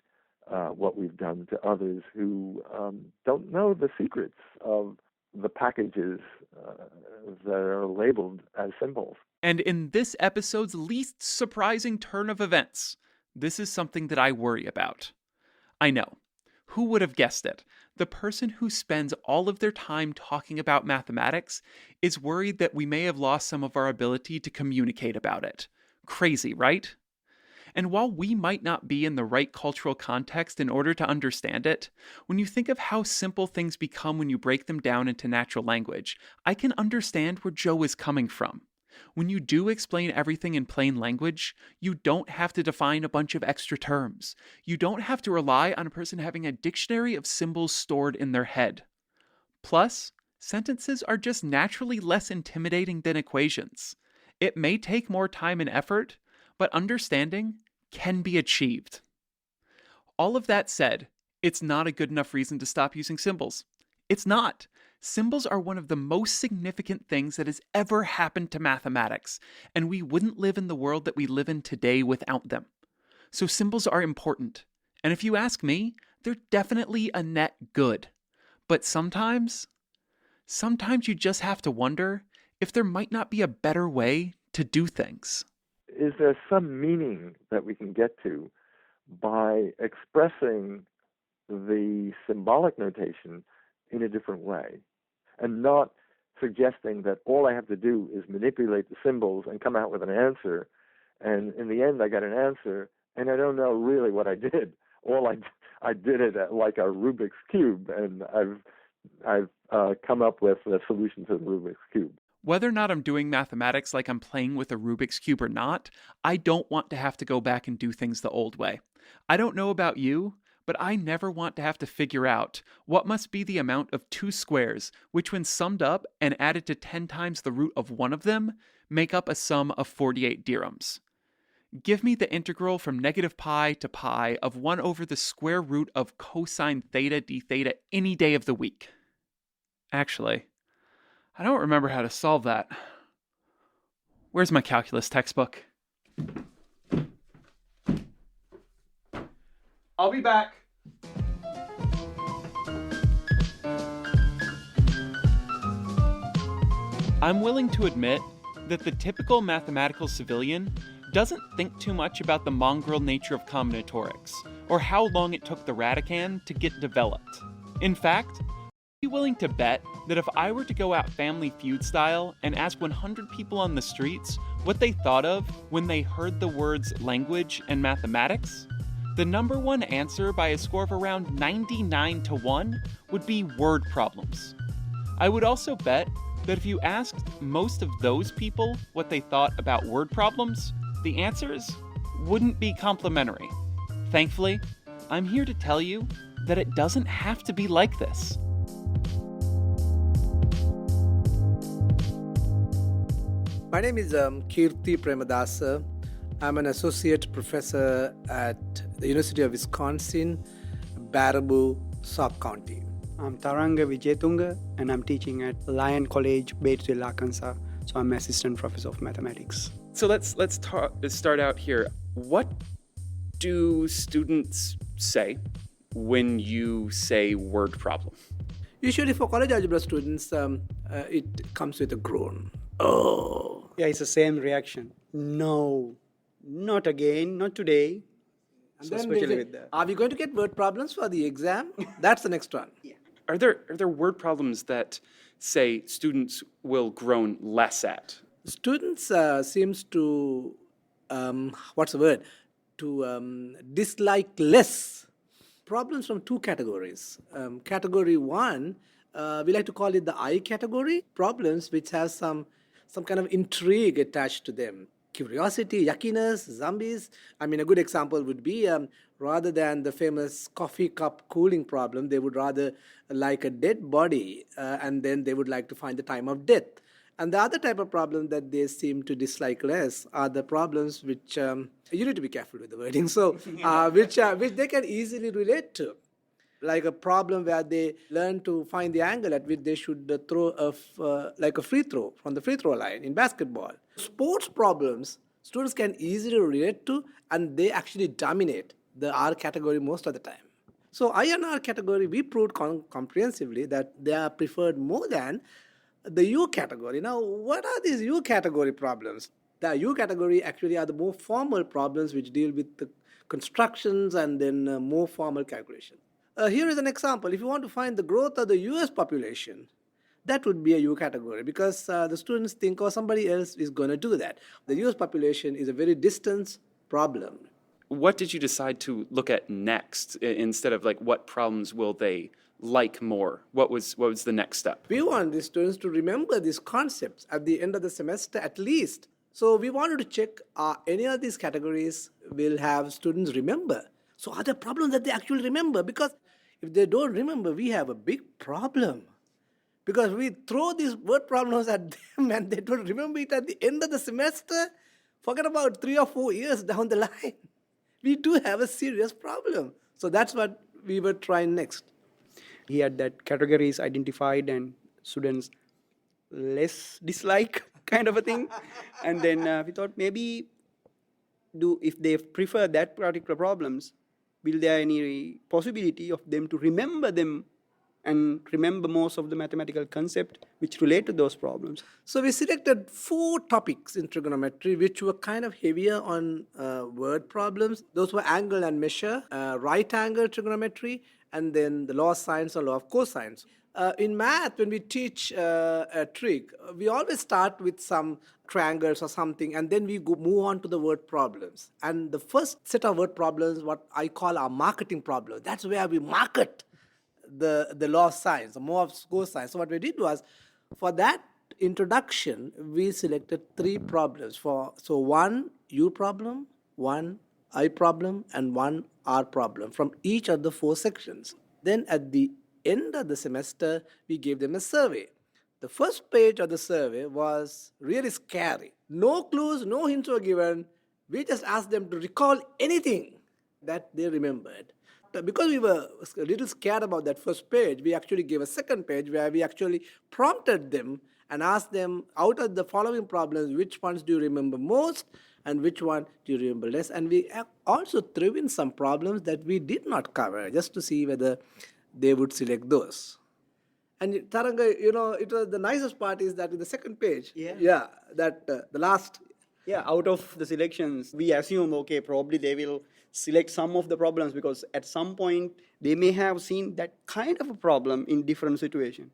what we've done to others who don't know the secrets of the packages that are labeled as symbols. And in this episode's least surprising turn of events, this is something that I worry about. I know. Who would have guessed it? The person who spends all of their time talking about mathematics is worried that we may have lost some of our ability to communicate about it. Crazy, right? And while we might not be in the right cultural context in order to understand it, when you think of how simple things become when you break them down into natural language, I can understand where Joe is coming from. When you do explain everything in plain language, you don't have to define a bunch of extra terms. You don't have to rely on a person having a dictionary of symbols stored in their head. Plus, sentences are just naturally less intimidating than equations. It may take more time and effort, but understanding can be achieved. All of that said, it's not a good enough reason to stop using symbols. It's not. Symbols are one of the most significant things that has ever happened to mathematics, and we wouldn't live in the world that we live in today without them. So symbols are important, and if you ask me, they're definitely a net good. But sometimes you just have to wonder if there might not be a better way to do things. Is there some meaning that we can get to by expressing the symbolic notation in a different way, and not suggesting that all I have to do is manipulate the symbols and come out with an answer, and in the end I got an answer, and I don't know really what I did. I did it like a Rubik's Cube, and I've come up with a solution to the Rubik's Cube. Whether or not I'm doing mathematics like I'm playing with a Rubik's Cube or not, I don't want to have to go back and do things the old way. I don't know about you, but I never want to have to figure out what must be the amount of 2 squares, which when summed up and added to 10 times the root of one of them, make up a sum of 48 dirhams. Give me the integral from negative pi to pi of 1 over the square root of cosine theta d theta any day of the week. Actually, I don't remember how to solve that. Where's my calculus textbook? I'll be back. I'm willing to admit that the typical mathematical civilian doesn't think too much about the mongrel nature of combinatorics, or how long it took the Radican to get developed. In fact, I'd be willing to bet that if I were to go out Family Feud style and ask 100 people on the streets what they thought of when they heard the words language and mathematics, the number one answer by a score of around 99-1 would be word problems. I would also bet that if you asked most of those people what they thought about word problems, the answers wouldn't be complimentary. Thankfully, I'm here to tell you that it doesn't have to be like this. My name is Kirti Premadasa. I'm an associate professor at the University of Wisconsin, Baraboo, Sauk County. I'm Taranga Vijayatunga, and I'm teaching at Lyon College, Batesville, Arkansas. So I'm assistant professor of mathematics. So let's start out here. What do students say when you say word problem? Usually for college algebra students, it comes with a groan. Oh. Yeah, it's the same reaction. No, not again, not today. And So then especially they say, with the... are we going to get word problems for the exam? That's the next one. Yeah. Are there word problems that say students will groan less at? Students seems to, what's the word? to dislike less problems from two categories. Category one, we like to call it the I category, problems which have some kind of intrigue attached to them. Curiosity, yuckiness, zombies. I mean, a good example would be rather than the famous coffee cup cooling problem, they would rather like a dead body and then they would like to find the time of death. And the other type of problem that they seem to dislike less are the problems which, you need to be careful with the wording, so which they can easily relate to. Like a problem where they learn to find the angle at which they should throw like a free throw from the free throw line in basketball. Sports problems, students can easily relate to, and they actually dominate the R category most of the time. So I and R category, we proved comprehensively that they are preferred more than the U category. Now, what are these U category problems? The U category actually are the more formal problems which deal with the constructions and then more formal calculations. Here is an example. If you want to find the growth of the US population, that would be a U category because the students think, oh, somebody else is going to do that. The US population is a very distant problem. What did you decide to look at next instead of like what problems will they like more? What was the next step? We want the students to remember these concepts at the end of the semester at least. So we wanted to check any of these categories will have students remember. So are there problems that they actually remember? Because if they don't remember, we have a big problem. Because we throw these word problems at them and they don't remember it at the end of the semester. Forget about 3 or 4 years down the line. We do have a serious problem. So that's what we were trying next. He had that categories identified and students less dislike kind of a thing. And then we thought maybe if they prefer that particular problems, will there any possibility of them to remember them and remember most of the mathematical concept which relate to those problems? So we selected 4 topics in trigonometry which were kind of heavier on word problems. Those were angle and measure, right angle trigonometry, and then the law of sines or law of cosines. In math, when we teach a trig, we always start with some triangles or something, and then we move on to the word problems. And the first set of word problems, what I call our marketing problem, that's where we market the law of sines, the law of cosines. So what we did was, for that introduction, we selected 3 problems. So 1 U problem, 1 I problem, and 1 R problem from each of the 4 sections. Then at the end of the semester, we gave them a survey. The first page of the survey was really scary. No clues, no hints were given. We just asked them to recall anything that they remembered. Because we were a little scared about that first page, we actually gave a second page where we actually prompted them and asked them, out of the following problems, which ones do you remember most and which one do you remember less? And we also threw in some problems that we did not cover just to see whether they would select those. And Taranga, it was the nicest part is that in the second page, the last. Yeah, out of the selections, we assume, okay, probably they will select some of the problems because at some point they may have seen that kind of a problem in different situations.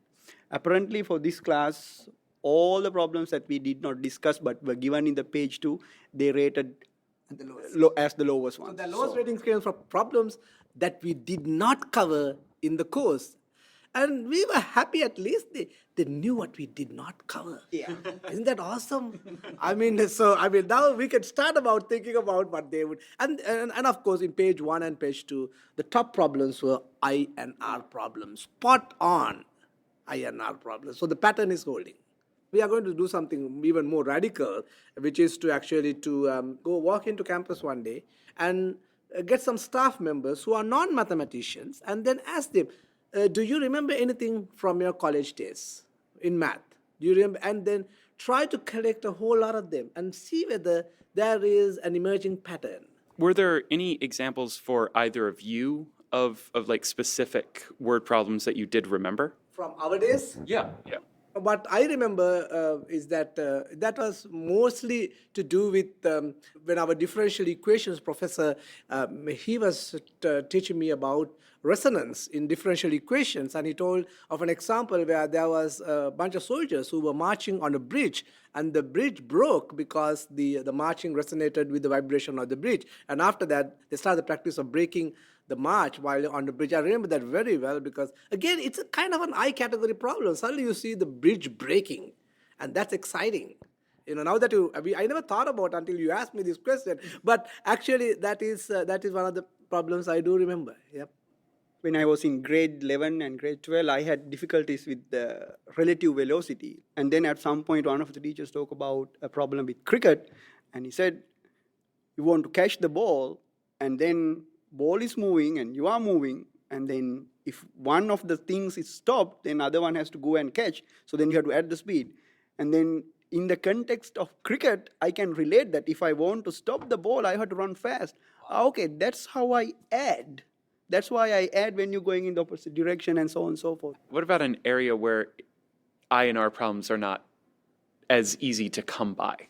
Apparently for this class, all the problems that we did not discuss but were given in the page 2, they rated as the lowest one. So the lowest rating scale for problems that we did not cover in the course. And we were happy at least they knew what we did not cover. Yeah. Isn't that awesome? I mean, now we can start about thinking about what they would. And of course, in page 1 and page 2, the top problems were I and R problems. Spot on I and R problems. So the pattern is holding. We are going to do something even more radical, which is to actually go walk into campus one day and get some staff members who are non-mathematicians and then ask them, do you remember anything from your college days in math? Do you remember? And then try to collect a whole lot of them and see whether there is an emerging pattern. Were there any examples for either of you of like specific word problems that you did remember? From our days? Yeah. What I remember is that that was mostly to do with when our differential equations professor, he was teaching me about resonance in differential equations, and he told of an example where there was a bunch of soldiers who were marching on a bridge, and the bridge broke because the marching resonated with the vibration of the bridge. And after that, they started the practice of breaking the march while on the bridge. I remember that very well because, again, it's a kind of an I category problem. Suddenly you see the bridge breaking, and that's exciting. Now that I never thought about until you asked me this question, but actually that is one of the problems I do remember. Yep. When I was in grade 11 and grade 12, I had difficulties with the relative velocity. And then at some point, one of the teachers talked about a problem with cricket, and he said, you want to catch the ball, and then ball is moving and you are moving, and then if one of the things is stopped, then other one has to go and catch. So then you have to add the speed. And then in the context of cricket, I can relate that if I want to stop the ball, I have to run fast. Okay, that's how I add. That's why I add when you're going in the opposite direction and so on and so forth. What about an area where I and R problems are not as easy to come by?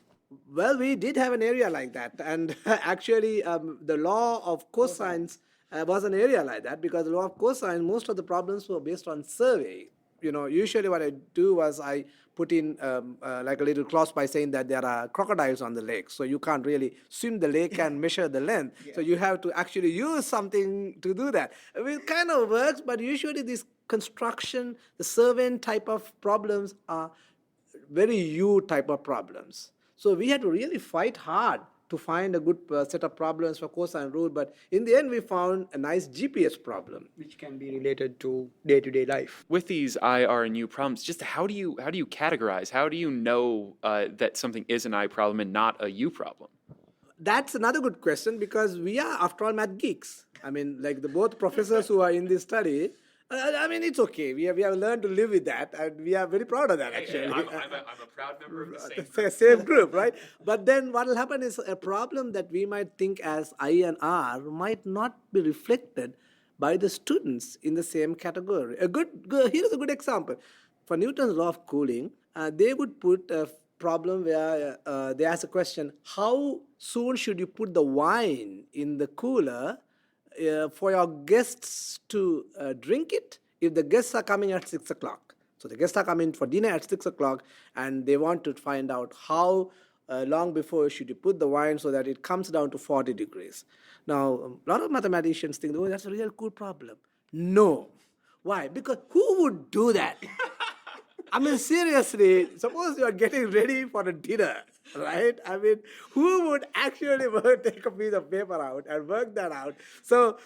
Well, we did have an area like that. And actually, the law of cosines was an area like that, because the law of cosine, most of the problems were based on survey. Usually what I do was I put in like a little clause by saying that there are crocodiles on the lake. So you can't really swim the lake and measure the length. Yeah. So you have to actually use something to do that. It kind of works, but usually this construction, the surveying type of problems are very U type of problems. So we had to really fight hard to find a good set of problems for cosine rule, but in the end we found a nice GPS problem. Which can be related to day-to-day life. With these I, R, and U problems, just how do you categorize? How do you know that something is an I problem and not a U problem? That's another good question, because we are, after all, math geeks. I mean, like both professors who are in this study, it's okay. We have learned to live with that, and we are very proud of that, actually. I'm a proud member of the same group, right? But then what will happen is a problem that we might think as I and R might not be reflected by the students in the same category. Here is a good example. For Newton's law of cooling, they would put a problem where they ask a question, how soon should you put the wine in the cooler for your guests to drink it if the guests are coming at 6 o'clock. So the guests are coming for dinner at 6 o'clock, and they want to find out how long before should you put the wine so that it comes down to 40 degrees. Now, a lot of mathematicians think, oh, that's a real cool problem. No. Why? Because who would do that? Seriously, suppose you are getting ready for a dinner, right? Who would actually take a piece of paper out and work that out? So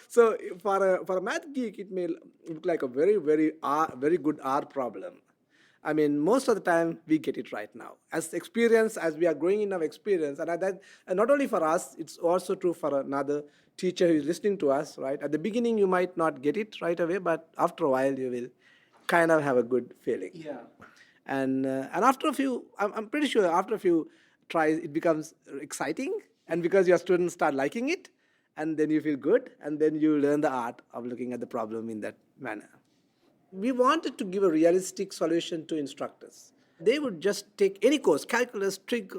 for a math geek, it may look like a very, very good R problem. Most of the time, we get it right now. As we are growing in our experience, and not only for us, it's also true for another teacher who is listening to us, right? At the beginning, you might not get it right away, but after a while, you will kind of have a good feeling. Yeah. And after a few, I'm pretty sure after a few tries, it becomes exciting, and because your students start liking it, and then you feel good, and then you learn the art of looking at the problem in that manner. We wanted to give a realistic solution to instructors. They would just take any course, calculus, trig,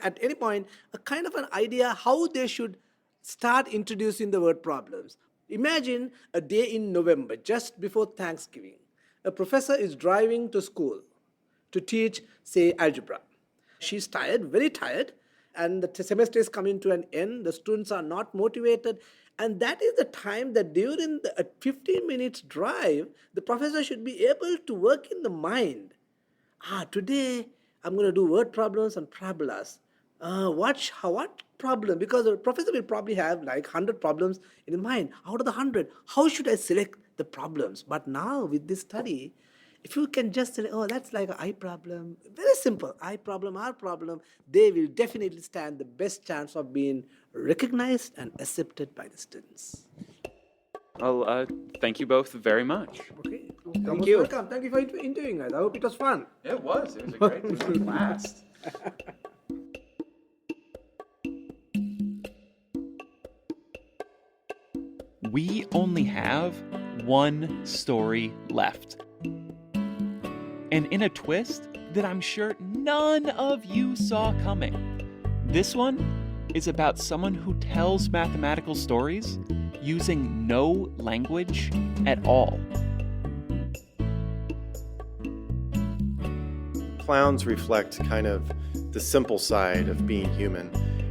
at any point, a kind of an idea how they should start introducing the word problems. Imagine a day in November, just before Thanksgiving. A professor is driving to school to teach, say, algebra. She's tired, very tired, and the semester is coming to an end. The students are not motivated, and that is the time that during a 15 minutes drive, the professor should be able to work in the mind. Today I'm going to do word problems and parabolas. What problem? Because the professor will probably have like 100 problems in his mind. Out of the 100, how should I select the problems? But now with this study, if you can just say, oh, that's like an I problem, very simple, I problem, R problem, they will definitely stand the best chance of being recognized and accepted by the students. Well, thank you both very much. Okay. Thank you. Welcome. Thank you for interviewing us. I hope it was fun. It was a great blast. We only have one story left. and in a twist that I'm sure none of you saw coming. This one is about someone who tells mathematical stories using no language at all. Clowns reflect kind of the simple side of being human,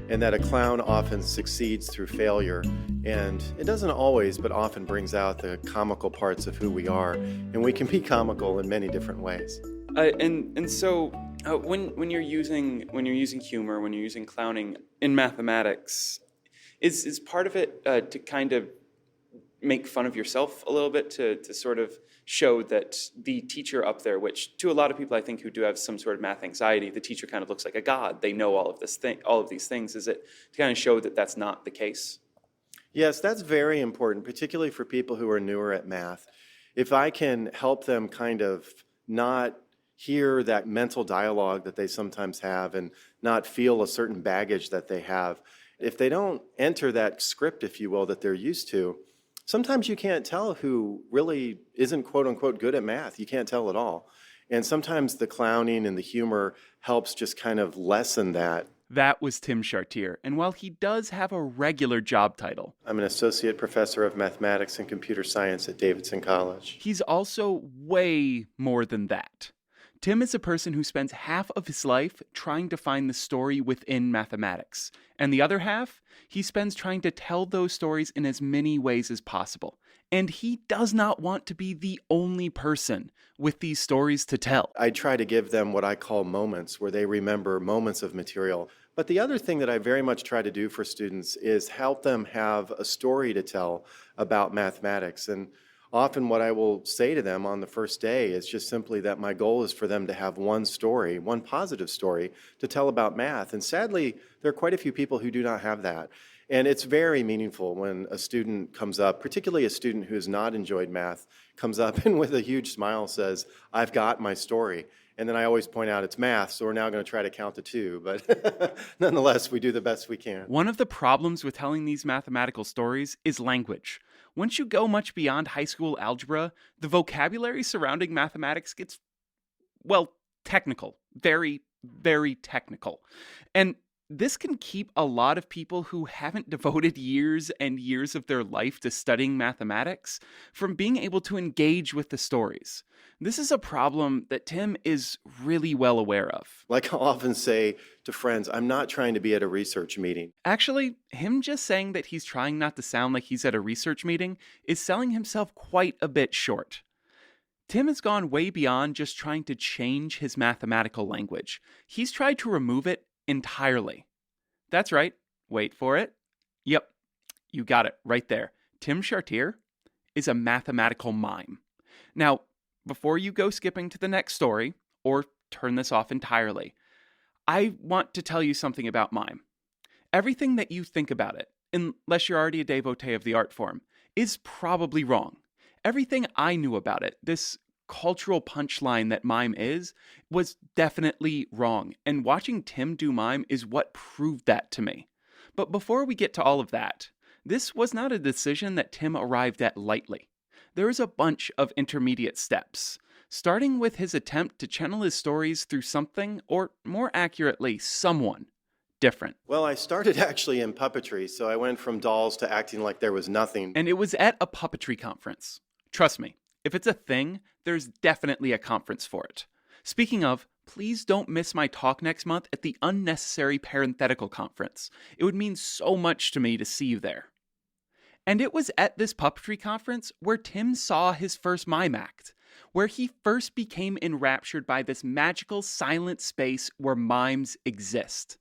and that a clown often succeeds through failure, and it doesn't always, but often brings out the comical parts of who we are, and we can be comical in many different ways. So when you're using humor, when you're using clowning in mathematics, is part of it to kind of make fun of yourself a little bit, to sort of show that the teacher up there, which to a lot of people I think who do have some sort of math anxiety, the teacher kind of looks like a god. They know all of these things. Is it to kind of show that that's not the case? Yes, that's very important, particularly for people who are newer at math. If I can help them kind of not hear that mental dialogue that they sometimes have and not feel a certain baggage that they have, if they don't enter that script, if you will, that they're used to, sometimes you can't tell who really isn't quote unquote good at math. You can't tell at all. And sometimes the clowning and the humor helps just kind of lessen that. That was Tim Chartier, and while he does have a regular job title, I'm an associate professor of mathematics and computer science at Davidson College. He's also way more than that. Tim is a person who spends half of his life trying to find the story within mathematics, and the other half he spends trying to tell those stories in as many ways as possible. And he does not want to be the only person with these stories to tell. I try to give them what I call moments, where they remember moments of material. But the other thing that I very much try to do for students is help them have a story to tell about mathematics. And often what I will say to them on the first day is just simply that my goal is for them to have one story, one positive story to tell about math. And sadly, there are quite a few people who do not have that. And it's very meaningful when a student comes up, particularly a student who has not enjoyed math, comes up and with a huge smile says, "I've got my story." And then I always point out it's math, so we're now going to try to count to 2. But nonetheless, we do the best we can. One of the problems with telling these mathematical stories is language. Once you go much beyond high school algebra, the vocabulary surrounding mathematics gets, well, technical. Very, very technical. And this can keep a lot of people who haven't devoted years and years of their life to studying mathematics from being able to engage with the stories. This is a problem that Tim is really well aware of. Like I'll often say to friends, I'm not trying to be at a research meeting. Actually, him just saying that he's trying not to sound like he's at a research meeting is selling himself quite a bit short. Tim has gone way beyond just trying to change his mathematical language. He's tried to remove it entirely. That's right. Wait for it. Yep, you got it right there. Tim Chartier is a mathematical mime. Now, before you go skipping to the next story, or turn this off entirely, I want to tell you something about mime. Everything that you think about it, unless you're already a devotee of the art form, is probably wrong. Everything I knew about it, this cultural punchline that mime is, was definitely wrong. And watching Tim do mime is what proved that to me. But before we get to all of that, this was not a decision that Tim arrived at lightly. There is a bunch of intermediate steps, starting with his attempt to channel his stories through something, or more accurately, someone different. Well, I started actually in puppetry, so I went from dolls to acting like there was nothing. And it was at a puppetry conference. Trust me, if it's a thing, there's definitely a conference for it. Speaking of, please don't miss my talk next month at the Unnecessary Parenthetical Conference. It would mean so much to me to see you there. And it was at this puppetry conference where Tim saw his first mime act, where he first became enraptured by this magical silent space where mimes exist.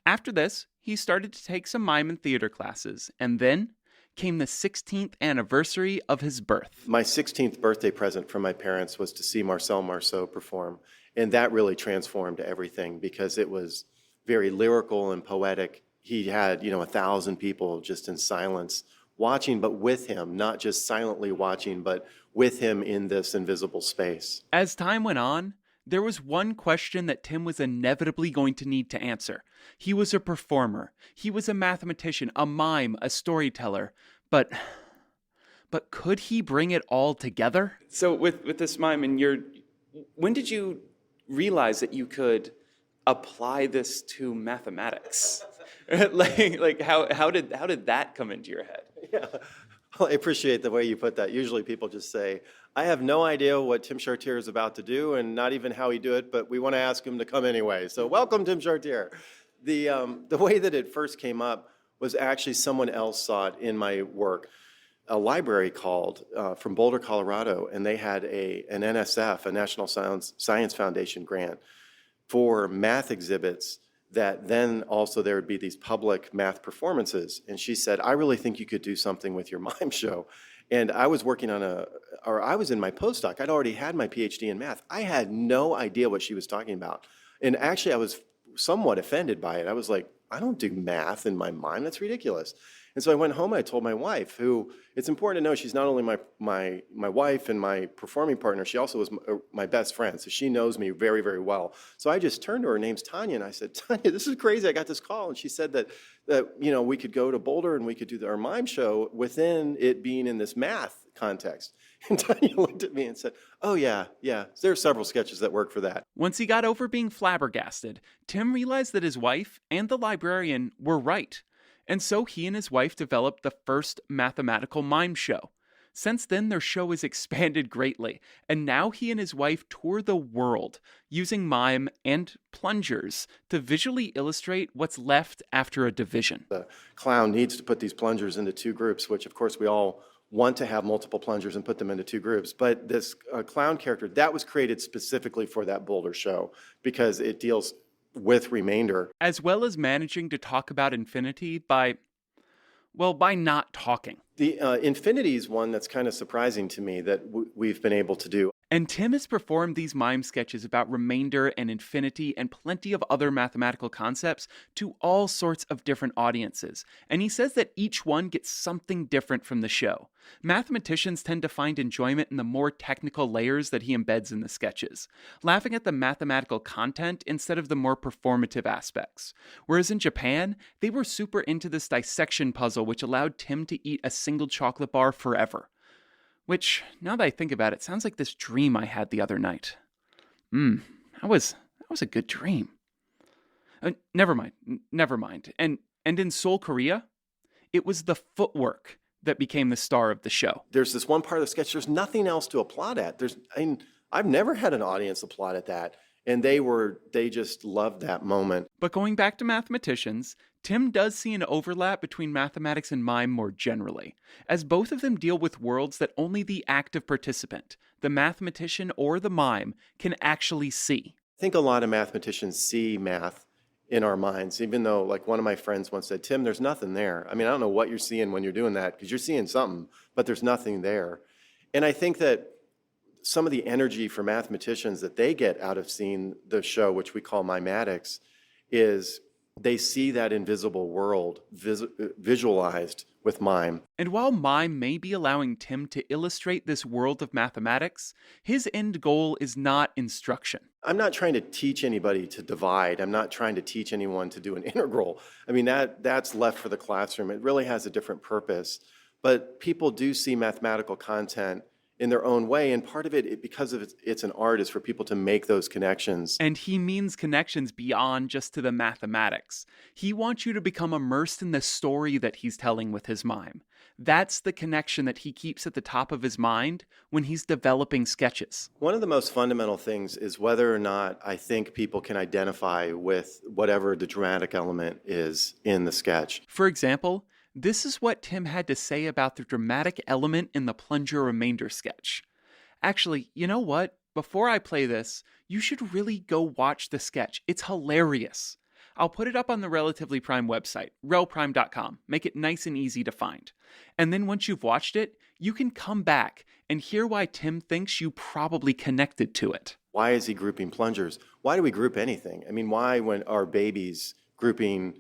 After this, he started to take some mime and theater classes, and then came the 16th anniversary of his birth. My 16th birthday present from my parents was to see Marcel Marceau perform, and that really transformed everything because it was very lyrical and poetic. He had, 1,000 people just in silence watching, but with him, not just silently watching, but with him in this invisible space. As time went on, there was one question that Tim was inevitably going to need to answer. He was a performer. He was a mathematician, a mime, a storyteller. But could he bring it all together? So with this mime, and when did you realize that you could apply this to mathematics? How did that come into your head? Yeah. Well, I appreciate the way you put that. Usually people just say, I have no idea what Tim Chartier is about to do and not even how he do it, but we want to ask him to come anyway. So welcome, Tim Chartier. The way that it first came up was actually someone else saw it in my work. A library called from Boulder, Colorado, and they had an NSF, a National Science Foundation grant for math exhibits that then also there would be these public math performances. And she said, I really think you could do something with your mime show. And I was working on I was in my postdoc. I'd already had my PhD in math. I had no idea what she was talking about. And actually I was somewhat offended by it. I was like, I don't do math in my mime. That's ridiculous. And so I went home and I told my wife, who, it's important to know, she's not only my wife and my performing partner, she also was my best friend. So she knows me very, very well. So I just turned to her, name's Tanya, and I said, Tanya, this is crazy. I got this call. And she said that we could go to Boulder and we could do our mime show within it being in this math context. And Tanya looked at me and said, oh, yeah, there are several sketches that work for that. Once he got over being flabbergasted, Tim realized that his wife and the librarian were right. And so he and his wife developed the first mathematical mime show. Since then, their show has expanded greatly, and now he and his wife tour the world using mime and plungers to visually illustrate what's left after a division. The clown needs to put these plungers into two groups, which of course we all want to have multiple plungers and put them into two groups. But this clown character, that was created specifically for that Boulder show because it deals with remainder. As well as managing to talk about infinity by not talking. The infinity is one that's kind of surprising to me that we've been able to do. And Tim has performed these mime sketches about remainder and infinity and plenty of other mathematical concepts to all sorts of different audiences. And he says that each one gets something different from the show. Mathematicians tend to find enjoyment in the more technical layers that he embeds in the sketches, laughing at the mathematical content instead of the more performative aspects. Whereas in Japan, they were super into this dissection puzzle which allowed Tim to eat a single chocolate bar forever. Which, now that I think about it, sounds like this dream I had the other night. That was a good dream. Never mind. And in Seoul, Korea, it was the footwork that became the star of the show. There's this one part of the sketch, there's nothing else to applaud at. I've never had an audience applaud at that. And they just loved that moment. But going back to mathematicians, Tim does see an overlap between mathematics and mime more generally, as both of them deal with worlds that only the active participant, the mathematician or the mime, can actually see. I think a lot of mathematicians see math in our minds, even though, like one of my friends once said, Tim, there's nothing there. I mean, I don't know what you're seeing when you're doing that, because you're seeing something, but there's nothing there. And I think that some of the energy for mathematicians that they get out of seeing the show, which we call mimatics, is they see that invisible world visualized with mime. And while mime may be allowing Tim to illustrate this world of mathematics, his end goal is not instruction. I'm not trying to teach anybody to divide. I'm not trying to teach anyone to do an integral. I mean, that's left for the classroom. It really has a different purpose. But people do see mathematical content in their own way, and part of it, because of it's an art, is for people to make those connections. And he means connections beyond just to the mathematics. He wants you to become immersed in the story that he's telling with his mime. That's the connection that he keeps at the top of his mind when he's developing sketches. One of the most fundamental things is whether or not I think people can identify with whatever the dramatic element is in the sketch. For example, this is what Tim had to say about the dramatic element in the plunger remainder sketch. Actually, you know what? Before I play this, you should really go watch the sketch. It's hilarious. I'll put it up on the Relatively Prime website, relprime.com. Make it nice and easy to find. And then once you've watched it, you can come back and hear why Tim thinks you probably connected to it. Why is he grouping plungers? Why do we group anything? I mean, why, when our babies grouping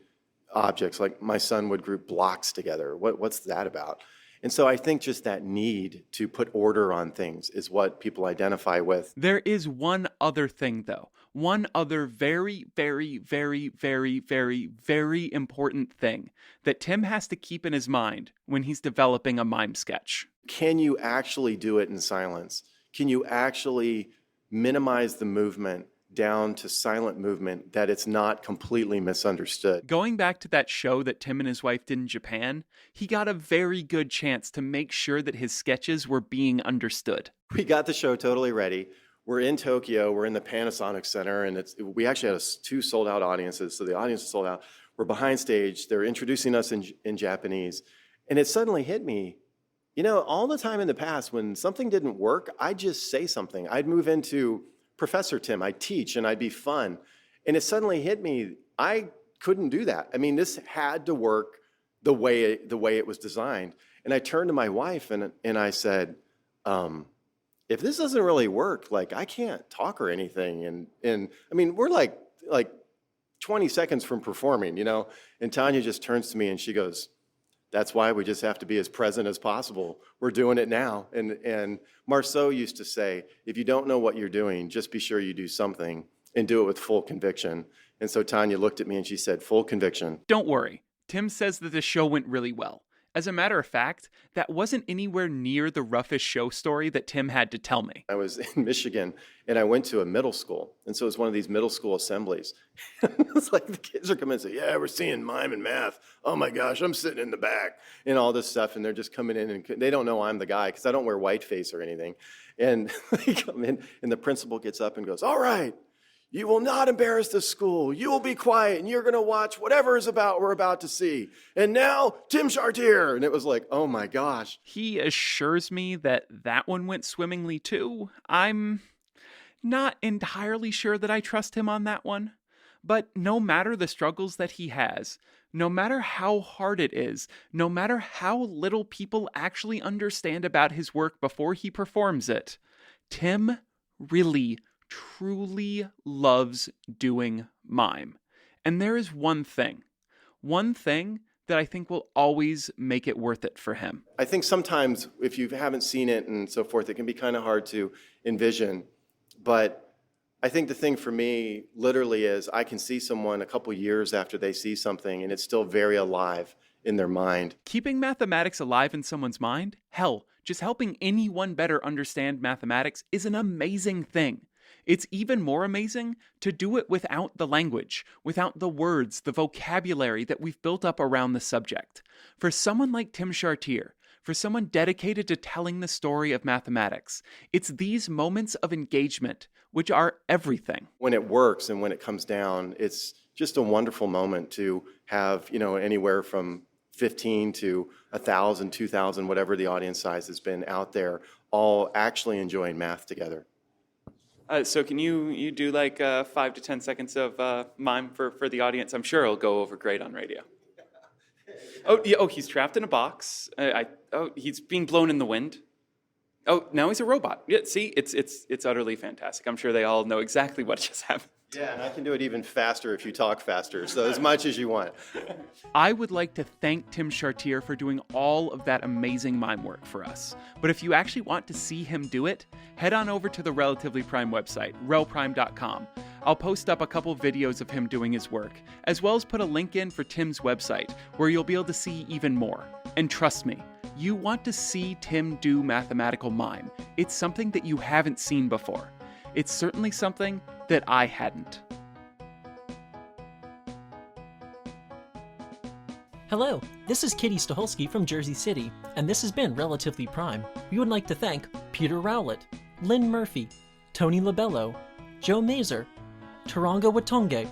objects, like my son would group blocks together? What's that about? And so I think just that need to put order on things is what people identify with. There is one other thing, though. One other very, very, very, very, very, very important thing that Tim has to keep in his mind when he's developing a mime sketch. Can you actually do it in silence? Can you actually minimize the movement down to silent movement, that it's not completely misunderstood. Going back to that show that Tim and his wife did in Japan, he got a very good chance to make sure that his sketches were being understood. We got the show totally ready. We're in Tokyo, we're in the Panasonic Center, and we actually had 2 sold out audiences, so the audience is sold out. We're behind stage, they're introducing us in Japanese, and it suddenly hit me, all the time in the past when something didn't work, I'd just say something. I'd move into Professor Tim, I'd teach and I'd be fun. And it suddenly hit me, I couldn't do that. I mean, this had to work the way it was designed. And I turned to my wife and I said, if this doesn't really work, like I can't talk or anything. And I mean, we're like 20 seconds from performing, and Tanya just turns to me and she goes, that's why we just have to be as present as possible. We're doing it now. And Marceau used to say, if you don't know what you're doing, just be sure you do something and do it with full conviction. And so Tanya looked at me and she said, full conviction. Don't worry. Tim says that the show went really well. As a matter of fact, that wasn't anywhere near the roughest show story that Tim had to tell me. I was in Michigan and I went to a middle school. And so it was one of these middle school assemblies. It's like the kids are coming and say, yeah, we're seeing mime and math. Oh my gosh, I'm sitting in the back and all this stuff. And they're just coming in and they don't know I'm the guy because I don't wear white face or anything. And they come in and the principal gets up and goes, all right, you will not embarrass the school. You will be quiet, and you're going to watch whatever we're about to see. And now, Tim Chartier. And it was like, oh my gosh. He assures me that one went swimmingly too. I'm not entirely sure that I trust him on that one. But no matter the struggles that he has, no matter how hard it is, no matter how little people actually understand about his work before he performs it, Tim really truly loves doing mime. And there is one thing that I think will always make it worth it for him. I think sometimes if you haven't seen it and so forth, it can be kind of hard to envision. But I think the thing for me literally is I can see someone a couple years after they see something and it's still very alive in their mind. Keeping mathematics alive in someone's mind, hell, just helping anyone better understand mathematics is an amazing thing. It's even more amazing to do it without the language, without the words, the vocabulary that we've built up around the subject. For someone like Tim Chartier, for someone dedicated to telling the story of mathematics, it's these moments of engagement which are everything. When it works and when it comes down, it's just a wonderful moment to have, anywhere from 15 to 1,000, 2,000, whatever the audience size has been out there, all actually enjoying math together. So can you do like 5 to 10 seconds of mime for the audience? I'm sure it'll go over great on radio. Oh, yeah, he's trapped in a box. He's being blown in the wind. Oh, now he's a robot. Yeah, see, it's utterly fantastic. I'm sure they all know exactly what just happened. Yeah, and I can do it even faster if you talk faster, so as much as you want. I would like to thank Tim Chartier for doing all of that amazing mime work for us. But if you actually want to see him do it, head on over to the Relatively Prime website, relprime.com. I'll post up a couple videos of him doing his work, as well as put a link in for Tim's website, where you'll be able to see even more. And trust me, you want to see Tim do mathematical mime. It's something that you haven't seen before. It's certainly something that I hadn't. Hello, this is Kitty Staholski from Jersey City, and this has been Relatively Prime. We would like to thank Peter Rowlett, Lynn Murphy, Tony Labello, Joe Mazer, Taranga Watonge,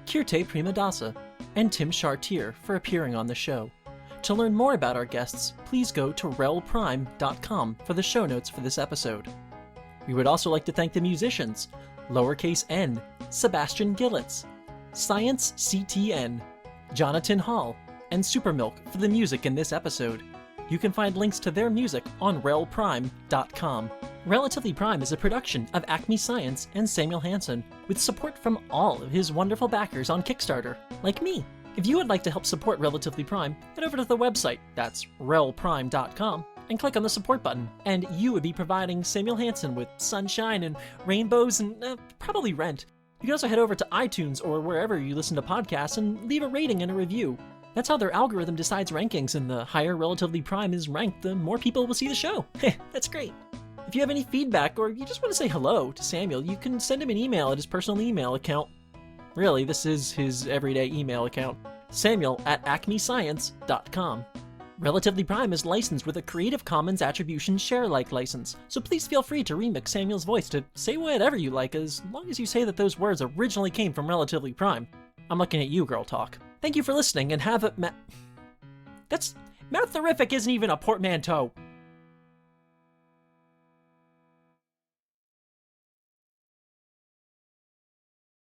Kirte Primadasa, and Tim Chartier for appearing on the show. To learn more about our guests, please go to relprime.com for the show notes for this episode. We would also like to thank the musicians, lowercase n, Sebastian Gillitz, Science CTN, Jonathan Hall, and Supermilk for the music in this episode. You can find links to their music on relprime.com. Relatively Prime is a production of Acme Science and Samuel Hansen, with support from all of his wonderful backers on Kickstarter, like me. If you would like to help support Relatively Prime, head over to the website, that's relprime.com, and click on the support button, and you would be providing Samuel Hansen with sunshine and rainbows and probably rent. You can also head over to iTunes or wherever you listen to podcasts and leave a rating and a review. That's how their algorithm decides rankings, and the higher Relatively Prime is ranked, the more people will see the show. That's great. If you have any feedback or you just want to say hello to Samuel, you can send him an email at his personal email account. Really, this is his everyday email account. Samuel@acmescience.com. Relatively Prime is licensed with a Creative Commons Attribution Share-alike license, so please feel free to remix Samuel's voice to say whatever you like, as long as you say that those words originally came from Relatively Prime. I'm looking at you, Girl Talk. Thank you for listening, and have a Math-therific isn't even a portmanteau.